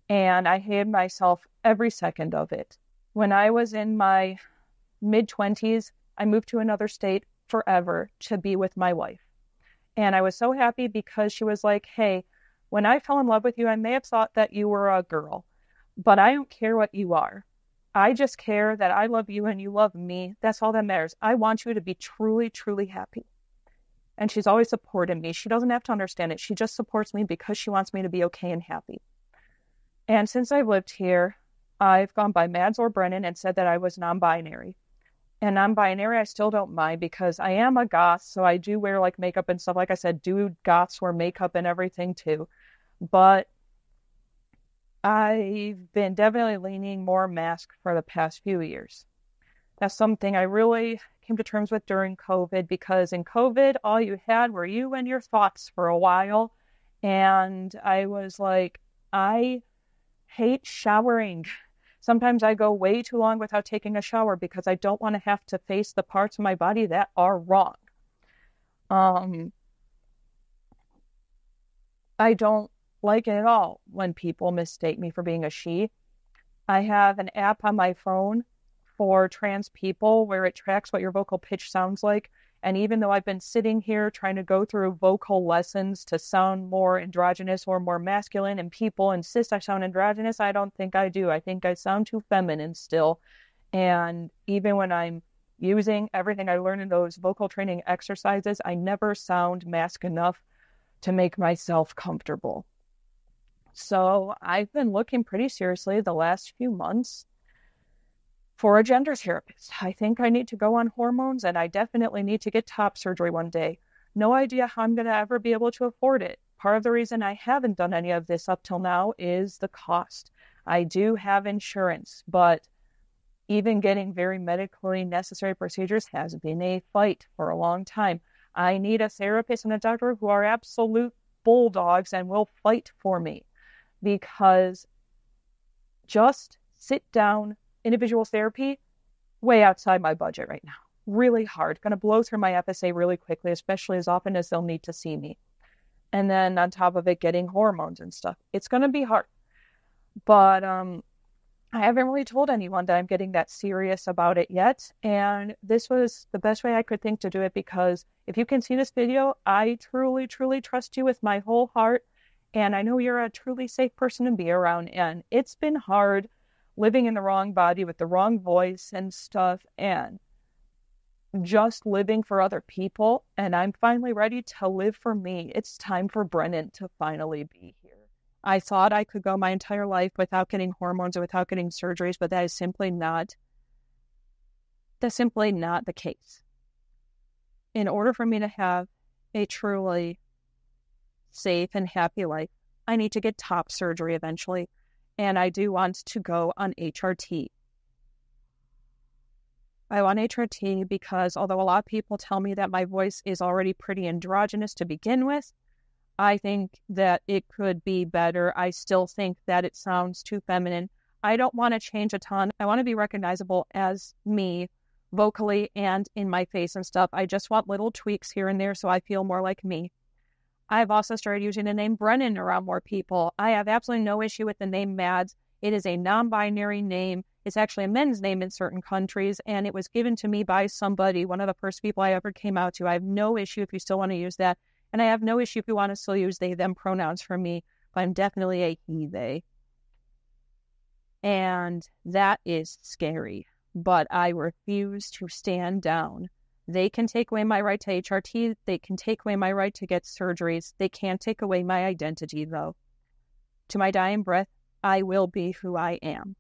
And I hated myself every second of it. When I was in my mid-20s, I moved to another state forever to be with my wife. And I was so happy because she was like, hey, when I fell in love with you, I may have thought that you were a girl, but I don't care what you are. I just care that I love you and you love me. That's all that matters. I want you to be truly, truly happy. And she's always supported me. She doesn't have to understand it. She just supports me because she wants me to be okay and happy. And since I've lived here, I've gone by Mads or Brennan and said that I was non-binary. And non-binary, I still don't mind because I am a goth, so I do wear like makeup and stuff. Like I said, dude goths wear makeup and everything too. But I've been definitely leaning more mask for the past few years. That's something I really came to terms with during COVID, because in COVID, all you had were you and your thoughts for a while. And I was like, I hate showering. Sometimes I go way too long without taking a shower because I don't want to have to face the parts of my body that are wrong. I don't like it at all when people mistake me for being a she. I have an app on my phone for trans people where it tracks what your vocal pitch sounds like. And even though I've been sitting here trying to go through vocal lessons to sound more androgynous or more masculine, and people insist I sound androgynous, I don't think I do. I think I sound too feminine still. And even when I'm using everything I learned in those vocal training exercises, I never sound masc enough to make myself comfortable. So I've been looking pretty seriously the last few months for a gender therapist. I think I need to go on hormones, and I definitely need to get top surgery one day. No idea how I'm going to ever be able to afford it. Part of the reason I haven't done any of this up till now is the cost. I do have insurance, but even getting very medically necessary procedures has been a fight for a long time. I need a therapist and a doctor who are absolute bulldogs and will fight for me, because just sit down individual therapy, way outside my budget right now. Really hard. Going to blow through my FSA really quickly, especially as often as they'll need to see me. And then on top of it, getting hormones and stuff. It's going to be hard. But I haven't really told anyone that I'm getting that serious about it yet. And this was the best way I could think to do it, because if you can see this video, I truly, truly trust you with my whole heart. And I know you're a truly safe person to be around. And it's been hard living in the wrong body with the wrong voice and stuff, and just living for other people. And I'm finally ready to live for me. It's time for Brennan to finally be here. I thought I could go my entire life without getting hormones or without getting surgeries, but that is simply not the case. In order for me to have a truly safe and happy life, I need to get top surgery eventually. And I do want to go on HRT. I want HRT because although a lot of people tell me that my voice is already pretty androgynous to begin with, I think that it could be better. I still think that it sounds too feminine. I don't want to change a ton. I want to be recognizable as me vocally and in my face and stuff. I just want little tweaks here and there so I feel more like me. I've also started using the name Brennan around more people. I have absolutely no issue with the name Mads. It is a non-binary name. It's actually a men's name in certain countries, and it was given to me by somebody, one of the first people I ever came out to. I have no issue if you still want to use that, and I have no issue if you want to still use they, them pronouns for me, but I'm definitely a he, they. And that is scary, but I refuse to stand down. They can take away my right to HRT. They can take away my right to get surgeries. They can't take away my identity, though. To my dying breath, I will be who I am.